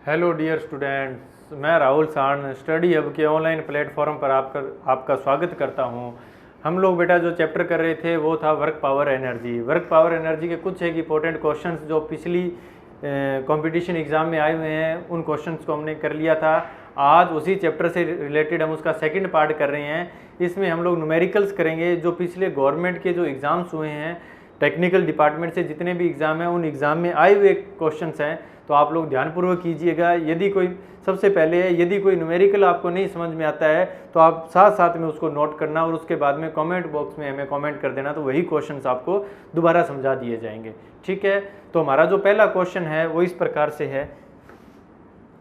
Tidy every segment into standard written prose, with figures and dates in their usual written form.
Hello dear students, मैं राहुल सांड study hub के ऑनलाइन प्लेटफॉर्म पर आपका स्वागत करता हूं। हम लोग बेटा जो चैप्टर कर रहे थे वो था work power energy. Work power energy के कुछ एक इंपॉर्टेंट क्वेश्चंस जो पिछली कंपटीशन एग्ज़ाम में आए हुए हैं उन क्वेश्चंस को हमने कर लिया था। आज उसी चैप्टर से रिलेटेड हम उसका सेकंड पार्ट कर रहे हैं। इसमें हम लोग न्यूमेरिकल्स करेंगे जो पिछले गवर्नमेंट के जो एग्ज़ाम्स हुए हैं, टेक्निकल डिपार्टमेंट से जितने भी एग्ज़ाम हैं उन एग्ज़ाम में आए हुए क्वेश्चंस हैं, तो आप लोग ध्यानपूर्वक कीजिएगा। यदि कोई सबसे पहले यदि कोई न्यूमेरिकल आपको नहीं समझ में आता है तो आप साथ साथ में उसको नोट करना और उसके बाद में कमेंट बॉक्स में हमें कमेंट कर देना, तो वही क्वेश्चंस आपको दोबारा समझा दिए जाएंगे। ठीक है, तो हमारा जो पहला क्वेश्चन है वो इस प्रकार से है।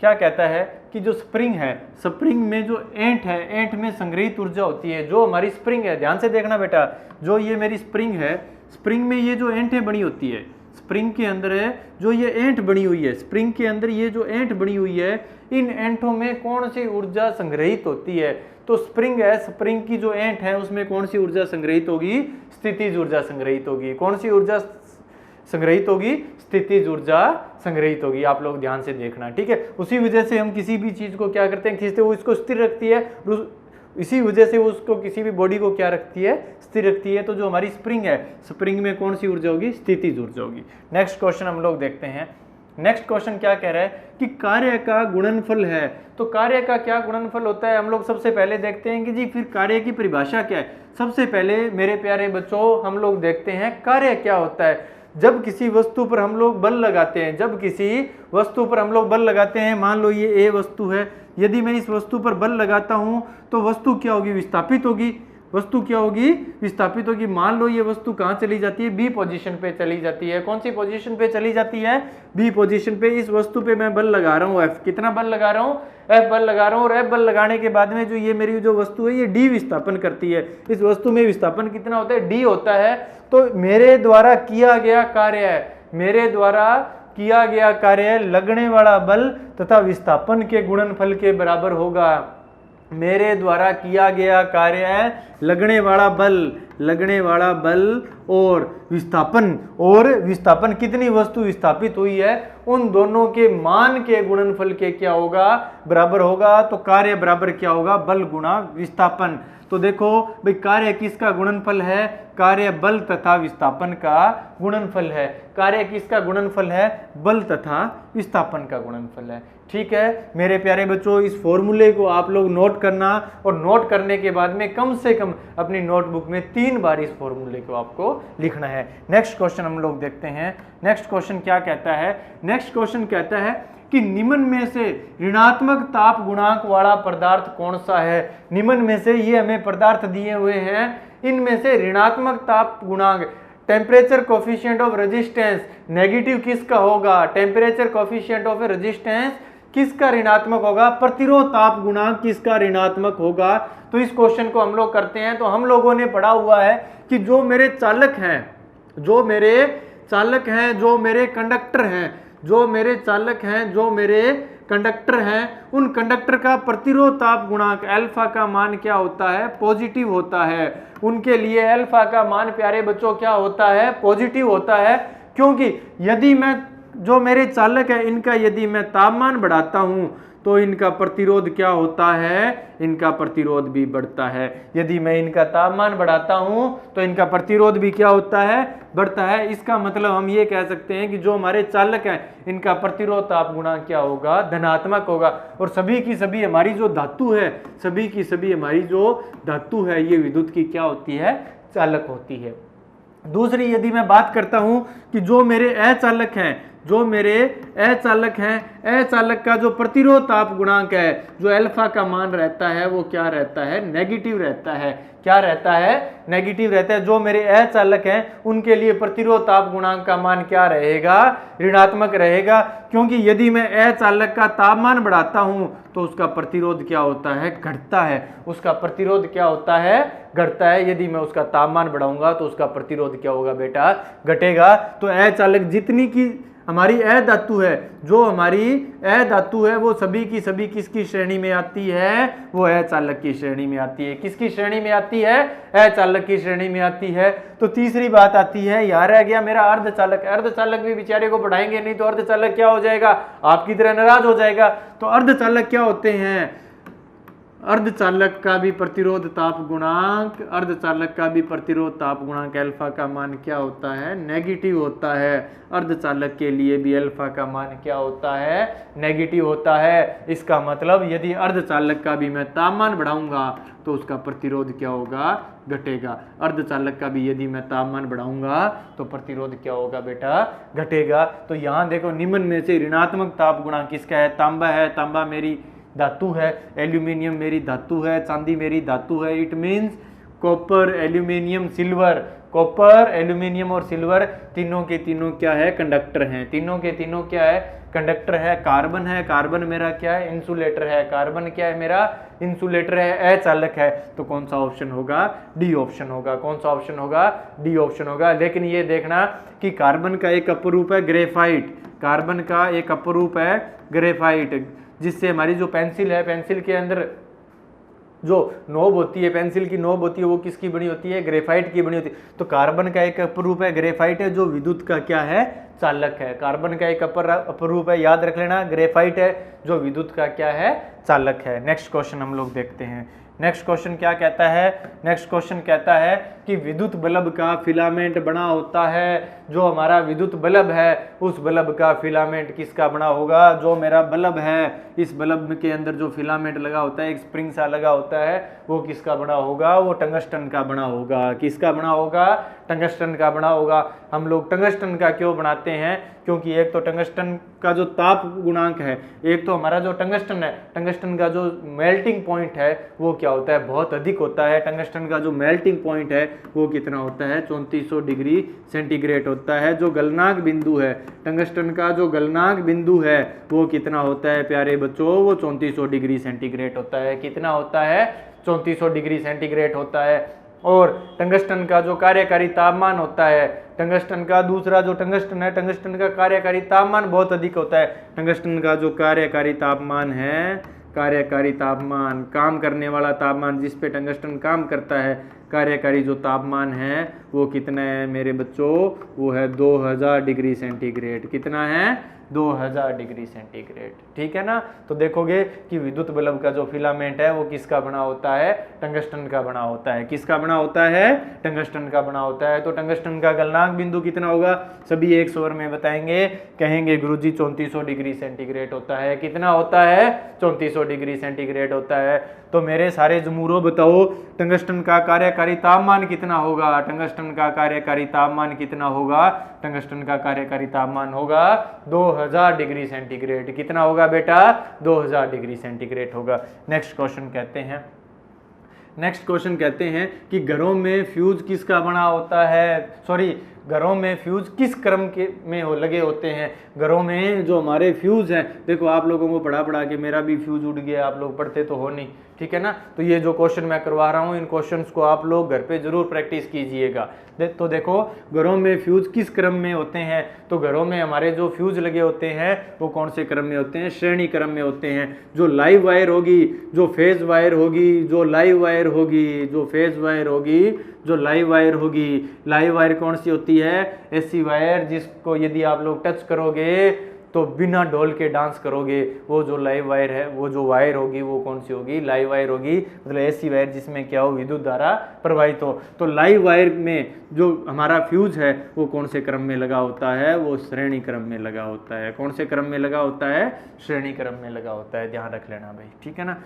क्या कहता है कि जो स्प्रिंग है, स्प्रिंग में जो एंट है, एंट में संग्रहित ऊर्जा होती है। जो हमारी स्प्रिंग है, ध्यान से देखना बेटा, जो ये मेरी स्प्रिंग है, स्प्रिंग में ये जो एंटें बनी होती है, स्प्रिंग के अंदर है जो ये एंट बनी हुई है, स्प्रिंग के अंदर ये जो एंट बनी हुई है, इन एंटों में कौन सी ऊर्जा संग्रहित होती है? तो स्प्रिंग है, स्प्रिंग की जो एंट है उसमें कौन सी ऊर्जा संग्रहित होगी? स्थितिज ऊर्जा संग्रहित होगी। कौन सी ऊर्जा संग्रहित होगी? स्थितिज ऊर्जा संग्रहित होगी। आप लोग ध्यान से देखना, ठीक है। उसी वजह से हम किसी भी चीज को क्या करते हैं, खींचते, वो इसको स्थिर रखती है, इसी वजह से उसको किसी भी बॉडी को क्या रखती है? स्थिर रखती है। तो जो हमारी स्प्रिंग है, स्प्रिंग में कौन सी ऊर्जा होगी? स्थितिज ऊर्जा होगी। नेक्स्ट क्वेश्चन हम लोग देखते हैं। नेक्स्ट क्वेश्चन क्या कह रहा है कि कार्य का गुणनफल है। तो कार्य का क्या गुणनफल होता है? हम लोग सबसे पहले देखते हैं कि जी फिर कार्य की परिभाषा क्या है। सबसे पहले मेरे प्यारे बच्चों हम लोग देखते हैं कार्य क्या होता है। जब किसी वस्तु पर हम लोग बल लगाते हैं, जब किसी वस्तु पर हम लोग बल लगाते हैं, मान लो ये ए वस्तु है, यदि मैं इस वस्तु पर बल लगाता हूं तो वस्तु क्या होगी? विस्थापित होगी। वस्तु क्या होगी? विस्थापित होगी। मान लो ये वस्तु कहां चली जाती है? बी पोजीशन पे चली जाती है। कौन सी पोजीशन पे चली जाती है? बी पोजीशन पे। इस वस्तु पे मैं बल लगा रहा हूं एफ। कितना बल लगा रहा हूं? एफ बल लगा रहा हूं। और एफ बल लगाने के बाद में जो ये मेरी जो वस्तु है ये डी विस्थापन करती है। इस वस्तु में विस्थापन कितना होता है? डी होता है। तो मेरे द्वारा किया गया कार्य है, मेरे द्वारा किया गया कार्य लगने वाला बल तथा विस्थापन के गुणनफल के बराबर होगा। मेरे द्वारा किया गया कार्य है लगने वाला बल और विस्थापन कितनी वस्तु विस्थापित हुई है उन दोनों के मान के गुणनफल के क्या होगा? बराबर होगा। तो कार्य बराबर क्या होगा? बल गुणा विस्थापन। तो देखो भाई, कार्य किसका गुणनफल है? कार्य बल तथा विस्थापन का गुणनफल है। कार्य किसका गुणनफल है? बल तथा विस्थापन का गुणनफल है। ठीक है मेरे प्यारे बच्चों, इस फॉर्मूले को आप लोग नोट करना और नोट करने के बाद में कम से कम अपनी नोटबुक में 3 बार इस फॉर्मूले को आपको लिखना है। नेक्स्ट क्वेश्चन हम लोग देखते हैं। नेक्स्ट क्वेश्चन क्या कहता है? नेक्स्ट क्वेश्चन कहता है कि निम्न में से ऋणात्मक ताप गुणांक वाला पदार्थ कौन सा है? निम्न में से ये हमें पदार्थ दिए हुए हैं, इनमें से ऋणात्मक ताप गुणांक, temperature coefficient of resistance negative किसका होगा? टेम्परेचर कोफिशिएंट ऑफ रेजिस्टेंस किसका ऋणात्मक होगा? प्रतिरोध ताप गुणांक किसका ऋणात्मक होगा? तो इस क्वेश्चन को हम लोग करते हैं। तो हम लोगों ने पढ़ा हुआ है कि जो मेरे चालक हैं, जो मेरे कंडक्टर हैं, उन कंडक्टर का प्रतिरोध ताप गुणांक अल्फा का मान क्या होता है? पॉजिटिव होता है। उनके लिए अल्फा का मान प्यारे बच्चों क्या होता है? पॉजिटिव होता है। क्योंकि यदि मैं जो मेरे चालक है इनका यदि मैं तापमान बढ़ाता हूं तो इनका प्रतिरोध क्या होता है? इनका प्रतिरोध भी बढ़ता है। यदि मैं इनका तापमान बढ़ाता हूं तो इनका प्रतिरोध भी क्या होता है? बढ़ता है। इसका मतलब हम ये कह सकते हैं कि जो हमारे चालक हैं इनका प्रतिरोध ताप गुणांक क्या होगा? धनात्मक होगा। और सभी की सभी हमारी जो धातु है, ये विद्युत की क्या होती है? चालक होती है। दूसरी यदि मैं बात करता हूं कि जो मेरे अचालक हैं, अचालक का जो प्रतिरोध ताप गुणांक है, जो अल्फा का मान रहता है वो क्या रहता है? नेगेटिव रहता है। क्या रहता है? नेगेटिव रहता है। जो मेरे अचालक हैं उनके लिए प्रतिरोध ताप गुणांक का मान क्या रहेगा? ऋणात्मक रहेगा। क्योंकि यदि मैं अचालक का तापमान बढ़ाता हूं तो उसका प्रतिरोध क्या होता है? घटता है। उसका प्रतिरोध क्या होता है? घटता है। यदि मैं उसका तापमान बढ़ाऊंगा तो उसका प्रतिरोध क्या होगा बेटा? घटेगा। तो अचालक जितनी की हमारी अधातु है, जो हमारी अधातु है वो सभी की सभी किसकी श्रेणी में आती है, वो अचालक की श्रेणी में आती है। किसकी श्रेणी में आती है, अचालक की श्रेणी में आती है। तो तीसरी बात आती है, यार रह गया मेरा अर्धचालक। अर्धचालक भी बेचारे को पढ़ाएंगे नहीं तो अर्धचालक क्या हो जाएगा, आपकी तरह नाराज हो जाएगा। तो अर्धचालक क्या होते हैं, अर्धचालक का भी प्रतिरोध ताप गुणांक, अर्धचालक का भी प्रतिरोध ताप गुणांक अल्फा का मान क्या होता है, नेगेटिव होता है। अर्धचालक के लिए भी अल्फा का मान क्या होता है, नेगेटिव होता है। इसका मतलब यदि अर्धचालक का भी मैं तापमान बढ़ाऊंगा तो उसका प्रतिरोध क्या होगा, घटेगा। अर्धचालक का भी यदि मैं तापमान बढ़ाऊंगा तो प्रतिरोध क्या होगा बेटा, घटेगा। तो यहाँ देखो निम्न में से ऋणात्मक ताप गुणांक किसका है, तांबा है। तांबा मेरी धातु है, एल्यूमिनियम मेरी धातु है, चांदी मेरी धातु है। It means copper, aluminium, silver. Copper, aluminium और सिल्वर तीनों के तीनों क्या है, कंडक्टर हैं। तीनों के तीनों क्या है, कंडक्टर है। कार्बन है, कार्बन मेरा क्या है, इंसुलेटर है। कार्बन क्या है मेरा, इंसुलेटर है, अचालक है। तो कौन सा ऑप्शन होगा, डी ऑप्शन होगा। कौन सा ऑप्शन होगा, डी ऑप्शन होगा। लेकिन ये देखना कि कार्बन का एक अपरूप है ग्रेफाइट, कार्बन का एक अपरूप है ग्रेफाइट, जिससे हमारी जो पेंसिल है, पेंसिल के अंदर जो नोब होती है, पेंसिल की नोब होती है, वो किसकी बनी होती है, ग्रेफाइट की बनी होती है। तो कार्बन का एक अपरूप है ग्रेफाइट है, जो विद्युत का क्या है, चालक है। कार्बन का एक अपरूप है, याद रख लेना, ग्रेफाइट है, जो विद्युत का क्या है, चालक है। नेक्स्ट क्वेश्चन हम लोग देखते हैं। नेक्स्ट क्वेश्चन क्या कहता है, नेक्स्ट क्वेश्चन कहता है कि विद्युत बल्ब का फिलामेंट बना होता है। जो हमारा विद्युत बल्ब है उस बल्ब का फिलामेंट किसका बना होगा, जो मेरा बल्ब है इस बल्ब के अंदर जो फिलामेंट लगा होता है, एक स्प्रिंग सा लगा होता है, वो किसका बना होगा, वो टंगस्टन का बना होगा। किसका बना होगा, टंगस्टन का बना होगा। हम लोग टंगस्टन का क्यों बनाते हैं, क्योंकि एक तो टंगस्टन का जो ताप गुणांक है, एक तो हमारा जो टंगस्टन है, टंगस्टन का जो मेल्टिंग पॉइंट है वो क्या होता है, बहुत अधिक होता है। टंगस्टन का जो मेल्टिंग पॉइंट है वो कितना होता है, 3400 डिग्री सेंटीग्रेड होता है। जो गलनांक बिंदु है, टंगस्टन का जो गलनांक बिंदु है वो कितना होता है प्यारे बच्चों, वो 3400 डिग्री सेंटीग्रेड होता है। कितना होता है, 3400 डिग्री सेंटीग्रेड होता है। और टंगस्टन का जो कार्यकारी तापमान होता है, टंगस्टन का दूसरा जो टंगस्टन है, टंगस्टन का कार्यकारी तापमान बहुत अधिक होता है। टंगस्टन का जो कार्यकारी तापमान है, कार्यकारी तापमान, काम करने वाला तापमान, जिस पे टंगस्टन काम करता है, कार्यकारी जो तापमान है वो कितना है मेरे बच्चों, वो है 2000 डिग्री सेंटीग्रेड। कितना है, 2000 डिग्री सेंटीग्रेड। ठीक है ना। तो देखोगे कि विद्युत बल्ब का जो फिलामेंट है वो किसका बना होता है, टंगस्टन का बना होता है। किसका बना होता है, टंगस्टन का बना होता है। तो टंगस्टन का गलनांक बिंदु कितना होगा, सभी एक स्वर में बताएंगे, कहेंगे गुरुजी 3400 डिग्री सेंटीग्रेड होता है। कितना होता है, 3400 डिग्री सेंटीग्रेड होता है। तो मेरे सारे जमूरों बताओ टंगस्टन का कार्यकारी तापमान कितना होगा, टंगस्टन का कार्यकारी तापमान कितना होगा, टंगस्टन का कार्यकारी तापमान होगा 2000 डिग्री सेंटीग्रेड। कितना होगा बेटा, 2000 डिग्री सेंटीग्रेड होगा। नेक्स्ट क्वेश्चन कहते हैं, नेक्स्ट क्वेश्चन कहते हैं कि घरों में फ्यूज किसका बना होता है, सॉरी घरों में फ्यूज किस क्रम के में लगे होते हैं। घरों में जो हमारे फ्यूज हैं, देखो आप लोगों को पढ़ा के मेरा भी फ्यूज उड़ गया, आप लोग पढ़ते तो हो नहीं, ठीक है ना। तो ये जो क्वेश्चन मैं करवा रहा हूँ, इन क्वेश्चंस को आप लोग घर पे जरूर प्रैक्टिस कीजिएगा। तो देखो घरों में फ्यूज किस क्रम में होते हैं, तो घरों में हमारे जो फ्यूज लगे होते हैं वो कौन से क्रम में होते हैं, श्रेणी क्रम में होते हैं। जो लाइव वायर होगी, जो फेज वायर होगी, जो लाइव वायर होगी, जो फेज वायर होगी, जो लाइव वायर होगी, लाइव वायर कौन सी होती है, ऐसी वायर जिसको यदि आप लोग टच करोगे तो बिना डोल के डांस करोगे, वो जो लाइव वायर है, वो जो वायर होगी वो कौन सी होगी, लाइव वायर होगी। मतलब ऐसी वायर जिसमें क्या हो, विद्युत धारा प्रवाहित हो। तो लाइव वायर में जो हमारा फ्यूज है वो कौन से क्रम में लगा होता है, वो श्रेणी क्रम में लगा होता है। कौन से क्रम में लगा होता है, श्रेणी क्रम में लगा होता है, ध्यान रख लेना भाई, ठीक है ना।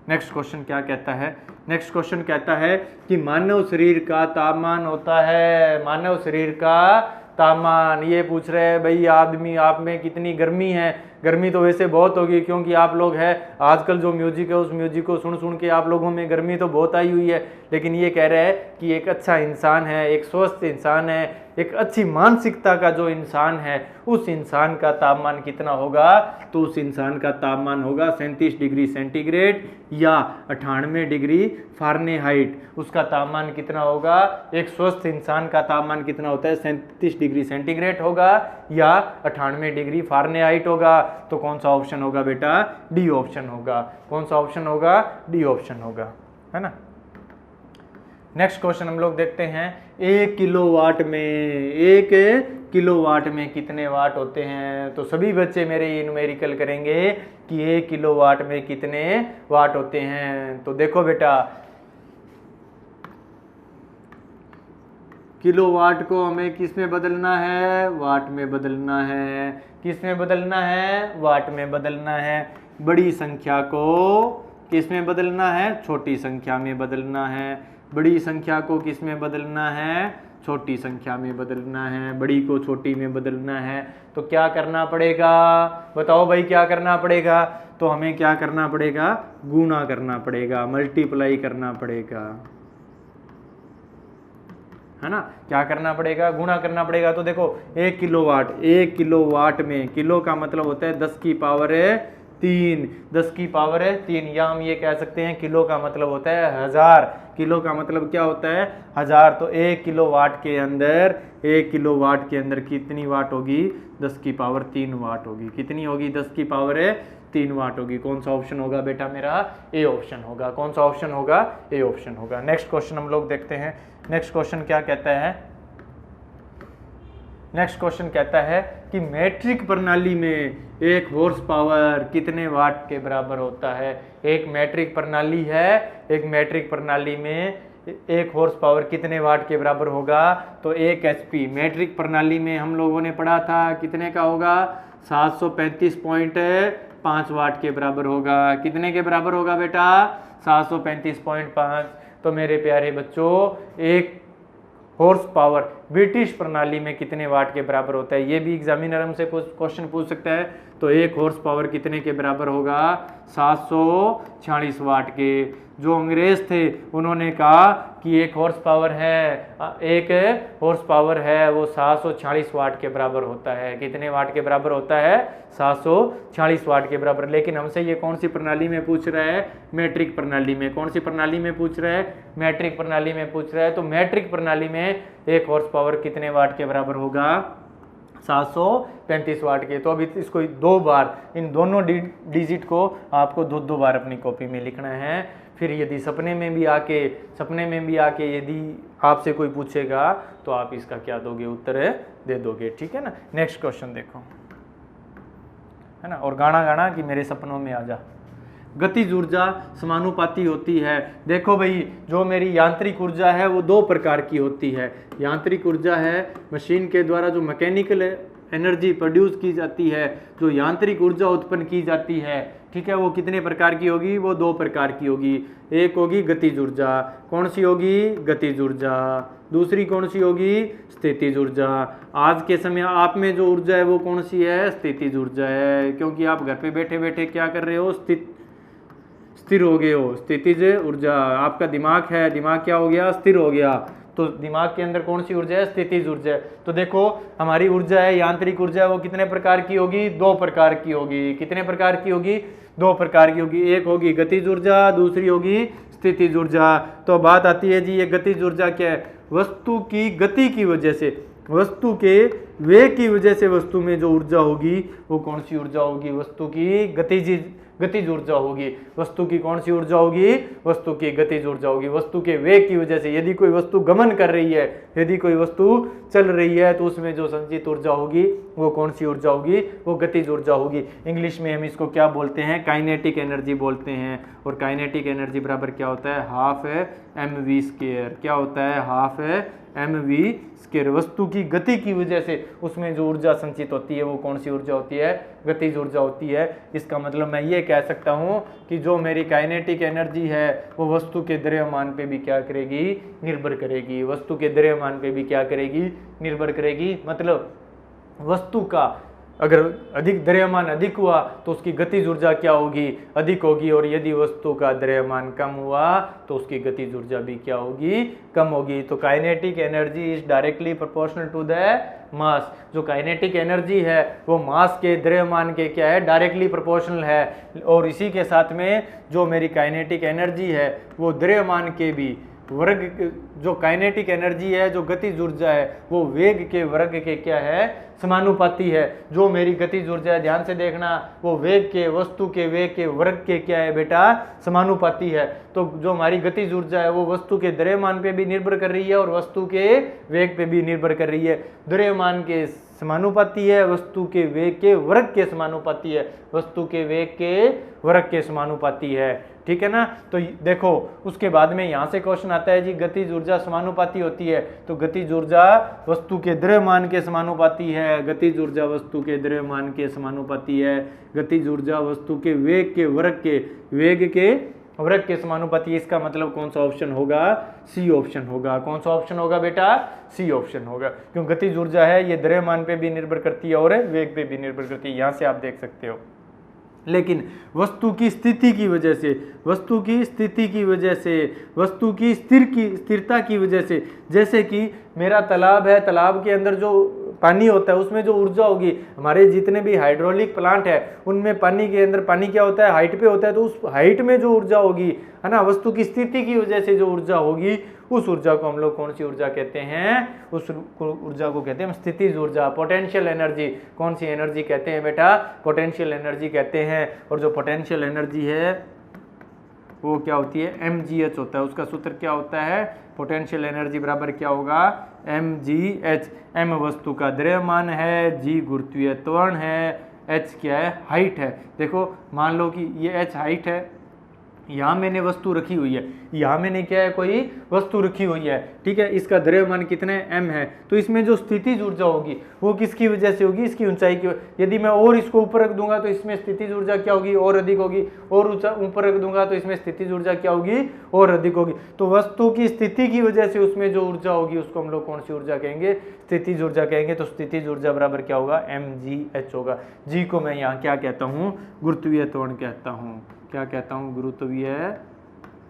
नेक्स्ट क्वेश्चन क्या कहता है, नेक्स्ट क्वेश्चन कहता है कि मानव शरीर का तापमान होता है, मानव शरीर का तापमान। ये पूछ रहे हैं भाई आदमी आप में कितनी गर्मी है, गर्मी तो वैसे बहुत होगी, क्योंकि आप लोग है आजकल जो म्यूजिक है उस म्यूजिक को सुन सुन के आप लोगों में गर्मी तो बहुत आई हुई है। लेकिन ये कह रहा है कि एक अच्छा इंसान है, एक स्वस्थ इंसान है, एक अच्छी मानसिकता का जो इंसान है, उस इंसान का तापमान कितना होगा? तो उस इंसान का तापमान होगा 37 डिग्री सेंटीग्रेड या 98 डिग्री फ़ारेनहाइट। उसका तापमान कितना होगा? एक स्वस्थ इंसान का तापमान कितना होता है? 37 डिग्री सेंटीग्रेड होगा या 98 डिग्री फ़ारेनहाइट होगा। तो कौन सा ऑप्शन होगा बेटा? डी ऑप्शन होगा। कौन सा ऑप्शन होगा? डी ऑप्शन होगा, है ना। नेक्स्ट क्वेश्चन हम लोग देखते हैं, 1 किलोवाट में कितने वाट होते हैं? तो सभी बच्चे मेरे ये न्यूमेरिकल करेंगे कि 1 किलोवाट में कितने वाट होते हैं। तो देखो बेटा, किलोवाट को हमें किस में बदलना है? वाट में बदलना है। किस में बदलना है? वाट में बदलना है। बड़ी संख्या को किस में बदलना है? छोटी संख्या में बदलना है। बड़ी संख्या को किस में बदलना है? छोटी संख्या में बदलना है। बड़ी को छोटी में बदलना है। तो क्या करना पड़ेगा? बताओ भाई, क्या करना पड़ेगा? तो हमें क्या करना पड़ेगा? गुणा करना पड़ेगा, मल्टीप्लाई करना पड़ेगा, है ना। क्या करना पड़ेगा? गुणा करना पड़ेगा। तो देखो 1 किलोवाट में, किलो का मतलब होता है 10 की पावर है 3, 10 की पावर है 3, या हम ये कह सकते हैं किलो का मतलब होता है 1000। किलो का मतलब क्या होता है? 1000। तो 1 किलोवाट के अंदर कितनी वाट होगी? 10 की पावर 3 वाट होगी। कितनी होगी? 10 की पावर है 3 वाट होगी। कौन सा ऑप्शन होगा बेटा मेरा? ए ऑप्शन होगा। कौन सा ऑप्शन होगा? ए ऑप्शन होगा। नेक्स्ट क्वेश्चन हम लोग देखते हैं। नेक्स्ट क्वेश्चन क्या कहता है? नेक्स्ट क्वेश्चन कहता है कि मीट्रिक प्रणाली में 1 हॉर्स पावर कितने वाट के बराबर होता है? एक मीट्रिक प्रणाली है, एक मीट्रिक प्रणाली में 1 हॉर्स पावर कितने वाट के बराबर होगा? तो 1 HP मीट्रिक प्रणाली में हम लोगों ने पढ़ा था कितने का होगा? 735.5 वाट के बराबर होगा। कितने के बराबर होगा बेटा? 735.5। तो मेरे प्यारे बच्चों, 1 हॉर्स पावर ब्रिटिश प्रणाली में कितने वाट के बराबर होता है? ये भी एग्जामिनर हमसे क्वेश्चन पूछ सकता है। तो 1 हॉर्स पावर कितने के बराबर होगा? 746 वाट के। जो अंग्रेज थे उन्होंने कहा कि 1 हॉर्स पावर है वो 746 वाट के बराबर होता है। कितने वाट के बराबर होता है? 746 वाट के बराबर। लेकिन हमसे ये कौन सी प्रणाली में पूछ रहा है? मीट्रिक प्रणाली में। कौन सी प्रणाली में पूछ रहा है? मीट्रिक प्रणाली में पूछ रहा है। तो मीट्रिक प्रणाली में 1 हॉर्स पावर कितने वाट के बराबर होगा? 735 वाट के। तो अभी इसको 2 बार, इन दोनों डिजिट को आपको 2 बार अपनी कॉपी में लिखना है। फिर यदि सपने में भी आके यदि आपसे कोई पूछेगा तो आप इसका क्या दोगे? उत्तर दे दोगे, ठीक है ना। नेक्स्ट क्वेश्चन देखो, है ना। और गाना कि मेरे सपनों में आ जा। गतिज ऊर्जा समानुपाती होती है। देखो भाई, जो मेरी यांत्रिक ऊर्जा है वो 2 प्रकार की होती है। यांत्रिक ऊर्जा है मशीन के द्वारा जो मैकेनिकल एनर्जी प्रोड्यूस की जाती है, जो यांत्रिक ऊर्जा उत्पन्न की जाती है, ठीक है, वो कितने प्रकार की होगी? वो 2 प्रकार की होगी। एक होगी गतिज ऊर्जा। कौन सी होगी? गतिज ऊर्जा। दूसरी कौन सी होगी? स्थितिज ऊर्जा। आज के समय आप में जो ऊर्जा है वो कौन सी है? स्थितिज ऊर्जा है, क्योंकि आप घर पे बैठे बैठे क्या कर रहे हो? स्थिर हो गए हो। स्थितिज ऊर्जा। आपका दिमाग है, दिमाग क्या हो गया? स्थिर हो गया। तो दिमाग के अंदर कौन सी ऊर्जा है? स्थितिज ऊर्जा है। तो देखो हमारी ऊर्जा है, यांत्रिक ऊर्जा है, वो कितने प्रकार की होगी? 2 प्रकार की होगी। कितने प्रकार की होगी? 2 प्रकार की होगी। एक होगी गतिज ऊर्जा, दूसरी होगी स्थितिज ऊर्जा। तो बात आती है जी, ये गतिज ऊर्जा क्या है? वस्तु की गति की वजह से, वस्तु के वेग की वजह से वस्तु में जो ऊर्जा होगी वो कौन सी ऊर्जा होगी? वस्तु की गतिज ऊर्जा होगी। वस्तु की कौन सी ऊर्जा होगी? वस्तु की गतिज ऊर्जा होगी। वस्तु के वेग की वजह से, यदि कोई वस्तु गमन कर रही है, यदि कोई वस्तु चल रही है, तो उसमें जो संचित ऊर्जा होगी वो कौन सी ऊर्जा होगी? वो गतिज ऊर्जा होगी। इंग्लिश में हम इसको क्या बोलते हैं? काइनेटिक एनर्जी बोलते हैं। और काइनेटिक एनर्जी बराबर क्या होता है? Half mv²। क्या होता है? Half mv²। वस्तु की गति की वजह से उसमें जो ऊर्जा संचित होती है वो कौन सी ऊर्जा होती है? गतिज ऊर्जा होती है। इसका मतलब मैं ये कह सकता हूँ कि जो मेरी काइनेटिक एनर्जी है वो वस्तु के द्रव्यमान पे भी क्या करेगी? निर्भर करेगी। वस्तु के द्रव्यमान पे भी क्या करेगी? निर्भर करेगी। मतलब वस्तु का अगर अधिक द्रव्यमान अधिक हुआ तो उसकी गतिज ऊर्जा क्या होगी, अधिक होगी, और यदि वस्तु का द्रव्यमान कम हुआ तो उसकी गतिज ऊर्जा भी क्या होगी, कम होगी। तो kinetic energy is directly proportional to the mass. जो काइनेटिक एनर्जी है वो मास के द्रव्यमान के क्या है, डायरेक्टली प्रोपोर्शनल है। और इसी के साथ में जो मेरी काइनेटिक एनर्जी है वो द्रव्यमान के भी वर्ग, जो काइनेटिक एनर्जी है, जो गतिज ऊर्जा है, वो वेग के वर्ग के क्या है, समानुपाती है। जो मेरी गतिज ऊर्जा है, ध्यान से देखना, वो वेग के, वस्तु के वेग के वर्ग के क्या है बेटा, समानुपाती है। तो जो हमारी गतिज ऊर्जा है वो वस्तु के द्रव्यमान पे भी निर्भर कर रही है और वस्तु के वेग पे भी निर्भर कर रही है। द्रव्यमान के समानुपाती है, वस्तु के वेग के वर्ग के समानुपाती है, वस्तु के वेग के वर्ग के समानुपाती है। ठीक है ना। तो देखो उसके बाद में यहाँ से क्वेश्चन आता है जी गतिज ऊर्जा समानुपाती होती है, तो गतिज ऊर्जा वस्तु के द्रव्यमान के समानुपाती है, गतिज ऊर्जा वस्तु के द्रव्यमान के समानुपाती है, गतिज ऊर्जा वस्तु के वेग के वर्ग के, वेग के वर्ग के समानुपाती। इसका मतलब कौन सा ऑप्शन होगा, सी ऑप्शन होगा। कौन सा ऑप्शन होगा बेटा, सी ऑप्शन होगा, क्यों गतिज ऊर्जा है ये द्रव्यमान पे भी निर्भर करती है और वेग पे भी निर्भर करती है। यहाँ से आप देख सकते हो। लेकिन वस्तु की स्थिति की वजह से, वस्तु की स्थिति की वजह से, वस्तु की स्थिरता की वजह से, जैसे कि मेरा तालाब है, तालाब के अंदर जो पानी होता है उसमें जो ऊर्जा होगी, हमारे जितने भी हाइड्रोलिक प्लांट है उनमें पानी के अंदर पानी क्या होता है, हाइट पे होता है, तो उस हाइट में जो ऊर्जा होगी है ना, वस्तु की स्थिति की वजह से जो ऊर्जा होगी, उस ऊर्जा को हम लोग कौन सी ऊर्जा कहते हैं, उस ऊर्जा को कहते हैं स्थितिज ऊर्जा, पोटेंशियल एनर्जी। कौन सी एनर्जी कहते हैं बेटा, पोटेंशियल एनर्जी कहते हैं। और जो पोटेंशियल एनर्जी है वो क्या होती है, mgh होता है। उसका सूत्र क्या होता है, पोटेंशियल एनर्जी बराबर क्या होगा, mgh। m वस्तु का द्रव्यमान है, g गुरुत्वीय त्वरण है, h क्या है, हाइट है। देखो मान लो कि ये h हाइट है, यहाँ मैंने वस्तु रखी हुई है, यहाँ मैंने क्या है, कोई वस्तु रखी हुई है, ठीक है। इसका द्रव्यमान कितने m है, तो इसमें जो स्थितिज ऊर्जा होगी वो किसकी वजह से होगी, इसकी ऊंचाई की। यदि मैं और इसको ऊपर रख दूंगा तो इसमें स्थितिज ऊर्जा क्या होगी, और अधिक होगी, और ऊपर रख दूंगा तो इसमें स्थितिज ऊर्जा क्या होगी, और अधिक होगी। तो वस्तु की स्थिति की वजह से उसमें जो ऊर्जा होगी उसको हम लोग कौन सी ऊर्जा कहेंगे, स्थितिज ऊर्जा कहेंगे। तो स्थितिज ऊर्जा बराबर क्या होगा, mgh होगा। जी को मैं यहाँ क्या कहता हूँ, गुरुत्वीय त्वरण कहता हूँ। क्या कहता हूँ, गुरुत्वीय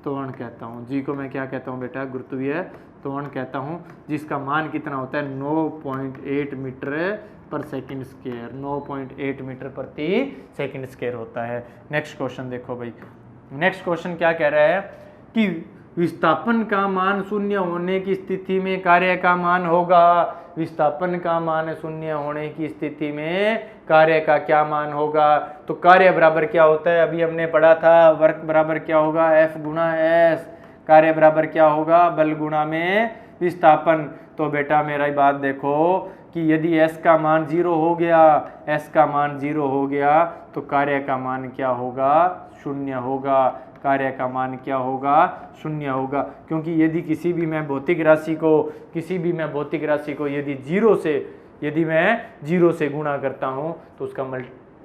त्वरण कहता हूँ। जी को मैं क्या कहता हूँ बेटा, गुरुत्वीय त्वरण कहता हूँ, जिसका मान कितना होता है, 9.8 मीटर पर सेकंड स्क्वायर, 9.8 मीटर प्रति सेकंड स्क्वायर होता है। नेक्स्ट क्वेश्चन देखो भाई, नेक्स्ट क्वेश्चन क्या कह रहा है कि विस्थापन का मान शून्य होने की स्थिति में कार्य का मान होगा। विस्थापन का मान शून्य होने की स्थिति में कार्य का क्या मान होगा, तो कार्य बराबर क्या होता है, अभी हमने पढ़ा था, वर्क बराबर क्या होगा, F गुणा S। कार्य बराबर क्या होगा, बल गुणा में विस्थापन। तो बेटा मेरा बात देखो कि यदि S का मान 0 हो गया, S का मान 0 हो गया तो कार्य का मान क्या होगा, शून्य होगा। कार्य का मान क्या होगा, शून्य होगा। क्योंकि यदि किसी भी मैं भौतिक राशि को यदि मैं जीरो से गुणा करता हूँ तो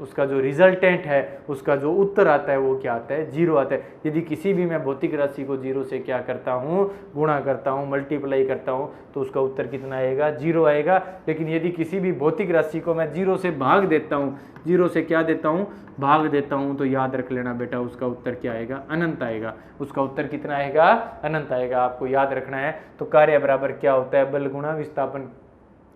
उसका जो रिजल्टेंट है, उसका जो उत्तर आता है वो क्या आता है, जीरो आता है। यदि किसी भी मैं भौतिक राशि को जीरो से क्या करता हूँ, गुणा करता हूँ, मल्टीप्लाई करता हूँ, तो उसका उत्तर कितना आएगा, जीरो आएगा। लेकिन यदि किसी भी भौतिक राशि को मैं जीरो से भाग देता हूँ, जीरो से क्या देता हूँ, भाग देता हूँ, तो याद रख लेना बेटा उसका उत्तर क्या आएगा, अनंत आएगा। उसका उत्तर कितना आएगा, अनंत आएगा, आपको याद रखना है। तो कार्य बराबर क्या होता है, बल गुणा विस्थापन।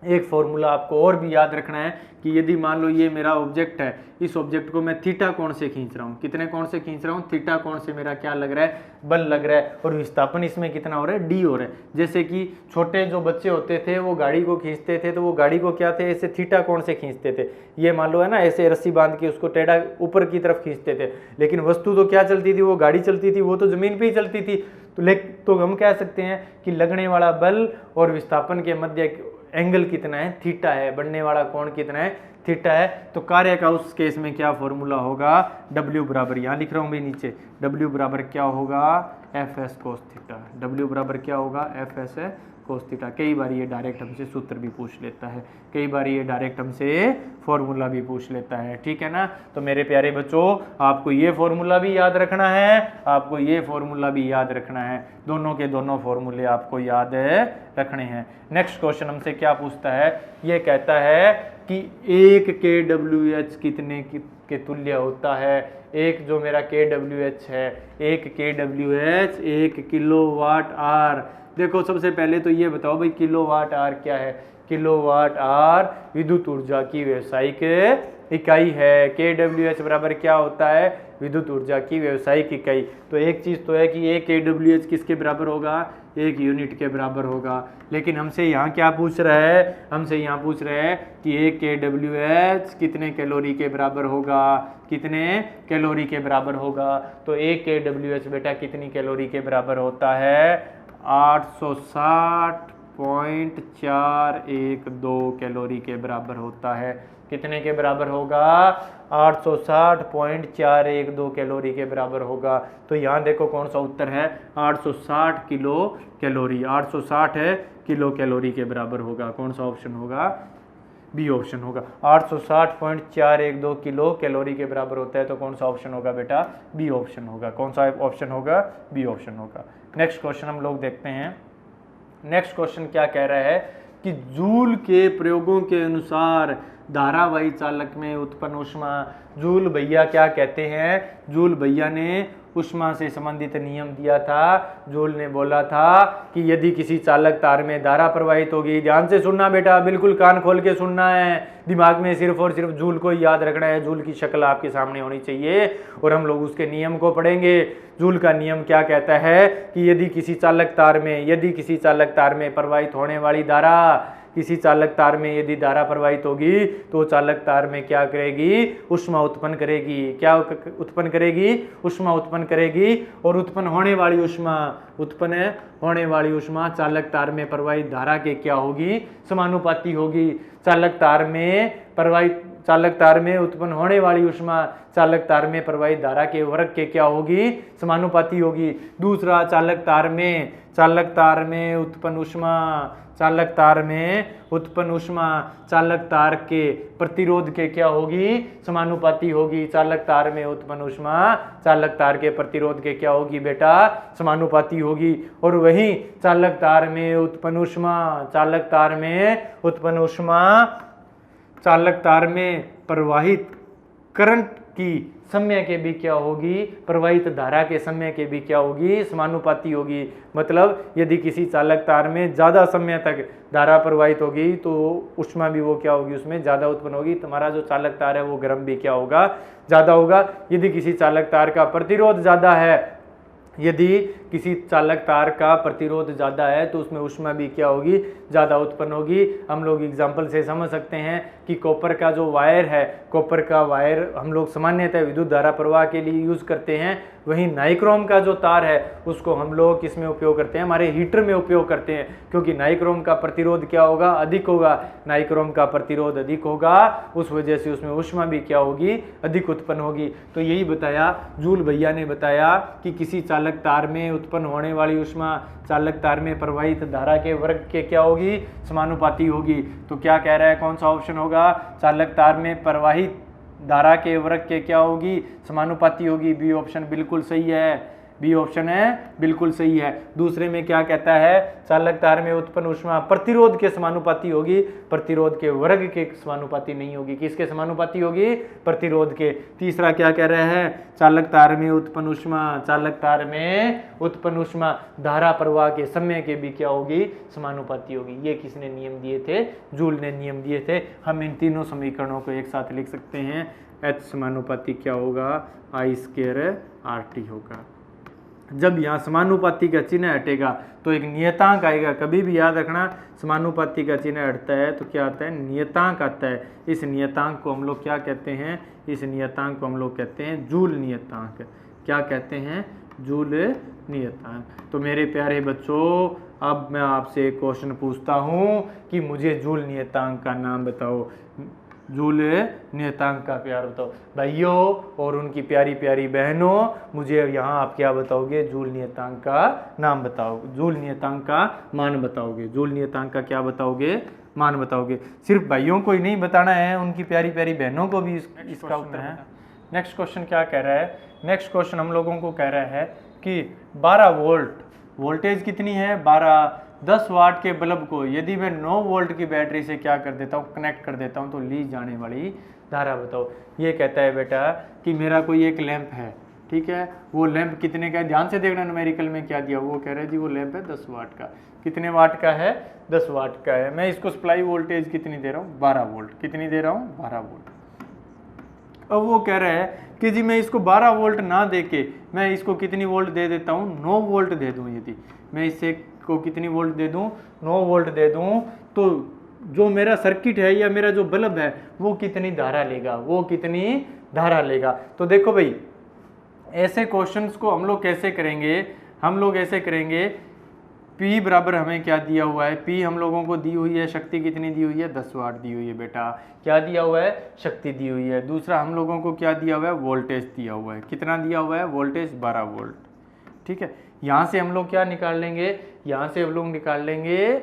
एक फॉर्मूला आपको और भी याद रखना है कि यदि मान लो ये मेरा ऑब्जेक्ट है, इस ऑब्जेक्ट को मैं थीटा कोण से खींच रहा हूँ, कितने कोण से खींच रहा हूँ, थीटा कोण से मेरा क्या लग रहा है, बल लग रहा है, और विस्थापन इसमें कितना हो रहा है, डी हो रहा है। जैसे कि छोटे जो बच्चे होते थे वो गाड़ी को खींचते थे, तो वो गाड़ी को क्या थे, ऐसे थीटा कोण से खींचते थे। ये मान लो है ना, ऐसे रस्सी बांध के उसको टेढ़ा ऊपर की तरफ खींचते थे। लेकिन वस्तु तो क्या चलती थी, वो गाड़ी चलती थी, वो तो जमीन पे ही चलती थी। तो हम कह सकते हैं कि लगने वाला बल और विस्थापन के मध्य एंगल कितना है, थीटा है, बढ़ने वाला कोण कितना है, थीटा है। तो कार्य का उस केस में क्या फॉर्मूला होगा, W बराबर, यहाँ लिख रहा हूँ भाई नीचे, W बराबर क्या होगा, F S cos theta. W बराबर क्या होगा, एफ एस कोस थीटा। कई बार ये डायरेक्ट हमसे सूत्र भी पूछ लेता है, कई बार ये डायरेक्ट हमसे फॉर्मूला भी पूछ लेता है, ठीक है ना। तो मेरे प्यारे बच्चों आपको ये फॉर्मूला भी याद रखना है, आपको ये फॉर्मूला भी याद रखना है, दोनों के दोनों फॉर्मूले आपको याद रखने हैं। नेक्स्ट क्वेश्चन हमसे क्या पूछता है, ये कहता है कि 1 kWh कितने के तुल्य होता है। एक जो मेरा kWh है, 1 kWh 1 किलोवाट आवर। देखो सबसे पहले तो ये बताओ भाई किलोवाट आवर क्या है। किलोवाट आवर विद्युत ऊर्जा की व्यावसायिक इकाई है। kWh बराबर क्या होता है, विद्युत ऊर्जा की व्यावसायिक इकाई। तो एक चीज तो है कि 1 kWh किसके बराबर होगा, 1 यूनिट के बराबर होगा। लेकिन हमसे यहाँ क्या पूछ रहा है, हमसे यहाँ पूछ रहा है कि 1 kWh कितने कैलोरी के बराबर होगा, कितने कैलोरी के बराबर होगा। तो 1 kWh बेटा कितनी कैलोरी के बराबर होता है, 860.412 कैलोरी के बराबर होता है। कितने के बराबर होगा, 860.412 कैलोरी के बराबर होगा। तो यहाँ देखो कौन सा उत्तर है, 860 किलो कैलोरी, 860 है किलो कैलोरी के बराबर होगा। कौन सा ऑप्शन होगा, बी ऑप्शन होगा। 860.412 किलो कैलोरी के बराबर होता है, तो कौन सा ऑप्शन होगा बेटा, बी ऑप्शन होगा। कौन सा ऑप्शन होगा, बी ऑप्शन होगा। नेक्स्ट क्वेश्चन हम लोग देखते हैं। नेक्स्ट क्वेश्चन क्या कह रहा है कि जूल के प्रयोगों के अनुसार धारावाही चालक में उत्पन्न ऊष्मा। जूल भैया क्या कहते हैं, जूल भैया ने ऊष्मा से संबंधित नियम दिया था। जूल ने बोला था कि यदि किसी चालक तार में धारा प्रवाहित होगी, ध्यान से सुनना बेटा, बिल्कुल कान खोल के सुनना है, दिमाग में सिर्फ और सिर्फ जूल को याद रखना है। जूल की शक्ल आपके सामने होनी चाहिए और हम लोग उसके नियम को पढ़ेंगे। जूल का नियम क्या कहता है कि यदि किसी चालक तार में प्रवाहित होने वाली धारा, किसी चालक तार में यदि धारा प्रवाहित होगी तो चालक तार में क्या करेगी, ऊष्मा उत्पन्न करेगी। क्या उत्पन्न करेगी, ऊष्मा उत्पन्न करेगी। और उत्पन्न होने वाली ऊष्मा चालक तार में प्रवाहित धारा के क्या होगी, समानुपाती होगी। चालक तार में उत्पन्न होने वाली ऊष्मा चालक तार में प्रवाहित धारा के वर्ग के क्या होगी, समानुपाती होगी। दूसरा, चालक तार में उत्पन्न ऊष्मा चालक तार के प्रतिरोध के क्या होगी, समानुपाती होगी। चालक तार में उत्पन्न ऊष्मा चालक तार के प्रतिरोध के क्या होगी बेटा, समानुपाती होगी। और वहीं चालक तार में उत्पन्न ऊष्मा चालक तार में प्रवाहित करंट की समय के भी क्या होगी, प्रवाहित धारा के समय के भी क्या होगी, समानुपाती होगी। मतलब यदि किसी चालक तार में ज़्यादा समय तक धारा प्रवाहित होगी तो ऊष्मा भी वो क्या होगी, उसमें ज़्यादा उत्पन्न होगी। तुम्हारा जो चालक तार है वो गर्म भी क्या होगा, ज़्यादा होगा। यदि किसी चालक तार का प्रतिरोध ज़्यादा है, यदि किसी चालक तार का प्रतिरोध ज़्यादा है तो उसमें ऊष्मा भी क्या होगी, ज़्यादा उत्पन्न होगी। हम लोग एग्जाम्पल से समझ सकते हैं कि कॉपर का जो वायर है, कॉपर का वायर हम लोग सामान्यतः विद्युत धारा प्रवाह के लिए यूज़ करते हैं। वहीं नाइक्रोम का जो तार है उसको हम लोग किस में उपयोग करते हैं, हमारे हीटर में उपयोग करते हैं, क्योंकि नाइक्रोम का प्रतिरोध क्या होगा, अधिक होगा। नाइक्रोम का प्रतिरोध अधिक होगा, उस वजह से उसमें ऊष्मा भी क्या होगी, अधिक उत्पन्न होगी। तो यही बताया, जूल भैया ने बताया कि किसी चालक तार में उत्पन्न होने वाली ऊष्मा चालक तार में प्रवाहित धारा के वर्ग के क्या होगी, समानुपाती होगी। तो क्या कह रहा है, कौन सा ऑप्शन होगा, चालक तार में प्रवाहित धारा के वर्ग के क्या होगी, समानुपाती होगी। बी ऑप्शन बिल्कुल सही है, बी ऑप्शन है बिल्कुल सही है। दूसरे में क्या कहता है, चालक तार में उत्पन्न ऊष्मा प्रतिरोध के समानुपाती होगी, प्रतिरोध के वर्ग के समानुपाती नहीं होगी। किसके समानुपाती होगी, प्रतिरोध के। तीसरा क्या कह रहे हैं, चालक तार में उत्पन्न ऊष्मा धारा प्रवाह के समय के भी क्या होगी, समानुपाती होगी। ये किसने नियम दिए थे, जूल ने नियम दिए थे। हम इन तीनों समीकरणों को एक साथ लिख सकते हैं। H समानुपाती क्या होगा, I² RT होगा। जब यहाँ समानुपाती का चिन्ह हटेगा तो एक नियतांक आएगा। कभी भी याद रखना, समानुपाती का चिन्ह हटता है तो क्या आता है, नियतांक आता है। इस नियतांक को हम लोग क्या कहते हैं, इस नियतांक को हम लोग कहते हैं जूल नियतांक। क्या कहते हैं, जूल नियतांक। तो मेरे प्यारे बच्चों, अब मैं आपसे एक क्वेश्चन पूछता हूँ कि मुझे जूल नियतांक का नाम बताओ। जूल नियतांक का प्यार बताओ। भाइयों और उनकी प्यारी प्यारी बहनों, मुझे अब यहाँ आप क्या बताओगे, जूल नियतांक का नाम बताओ, जूल नियतांक का मान बताओगे, जूल नियतांक का क्या बताओगे, मान बताओगे। सिर्फ भाइयों को ही नहीं बताना है, उनकी प्यारी प्यारी बहनों को भी इसका उत्तर है। नेक्स्ट क्वेश्चन क्या कह रहा है, नेक्स्ट क्वेश्चन हम लोगों को कह रहा है कि 12 वोल्ट वोल्टेज कितनी है, 12, 10 वाट के बल्ब को यदि मैं 9 वोल्ट की बैटरी से क्या कर देता हूँ, कनेक्ट कर देता हूँ, तो ली जाने वाली धारा बताओ। ये कहता है बेटा कि मेरा कोई एक लैंप है, ठीक है, वो लैंप कितने का है, ध्यान से देखना न्यूमेरिकल में क्या दिया, वो कह रहा है जी वो लैंप है 10 वाट का। कितने वाट का है, 10 वाट का है। मैं इसको सप्लाई वोल्टेज कितनी दे रहा हूँ, 12 वोल्ट। कितनी दे रहा हूँ, 12 वोल्ट। अब वो कह रहा है कि जी मैं इसको 12 वोल्ट ना दे के मैं इसको कितनी वोल्ट दे देता हूँ, 9 वोल्ट दे दूँ। यदि मैं इससे को कितनी वोल्ट दे दूँ, 9 वोल्ट दे दूँ, तो जो मेरा सर्किट है या मेरा जो बल्ब है वो कितनी धारा लेगा, वो कितनी धारा लेगा। तो देखो भाई, ऐसे क्वेश्चंस को हम लोग कैसे करेंगे, हम लोग ऐसे करेंगे, P बराबर हमें क्या दिया हुआ है, P हम लोगों को दी हुई है, शक्ति कितनी दी हुई है, 10 वाट दी हुई है बेटा। क्या दिया हुआ है, शक्ति दी हुई है। दूसरा हम लोगों को क्या दिया हुआ है, वोल्टेज दिया हुआ है। कितना दिया हुआ है, वोल्टेज 12 वोल्ट। ठीक है, यहाँ से हम लोग क्या निकाल लेंगे, यहाँ से हम लोग निकाल लेंगे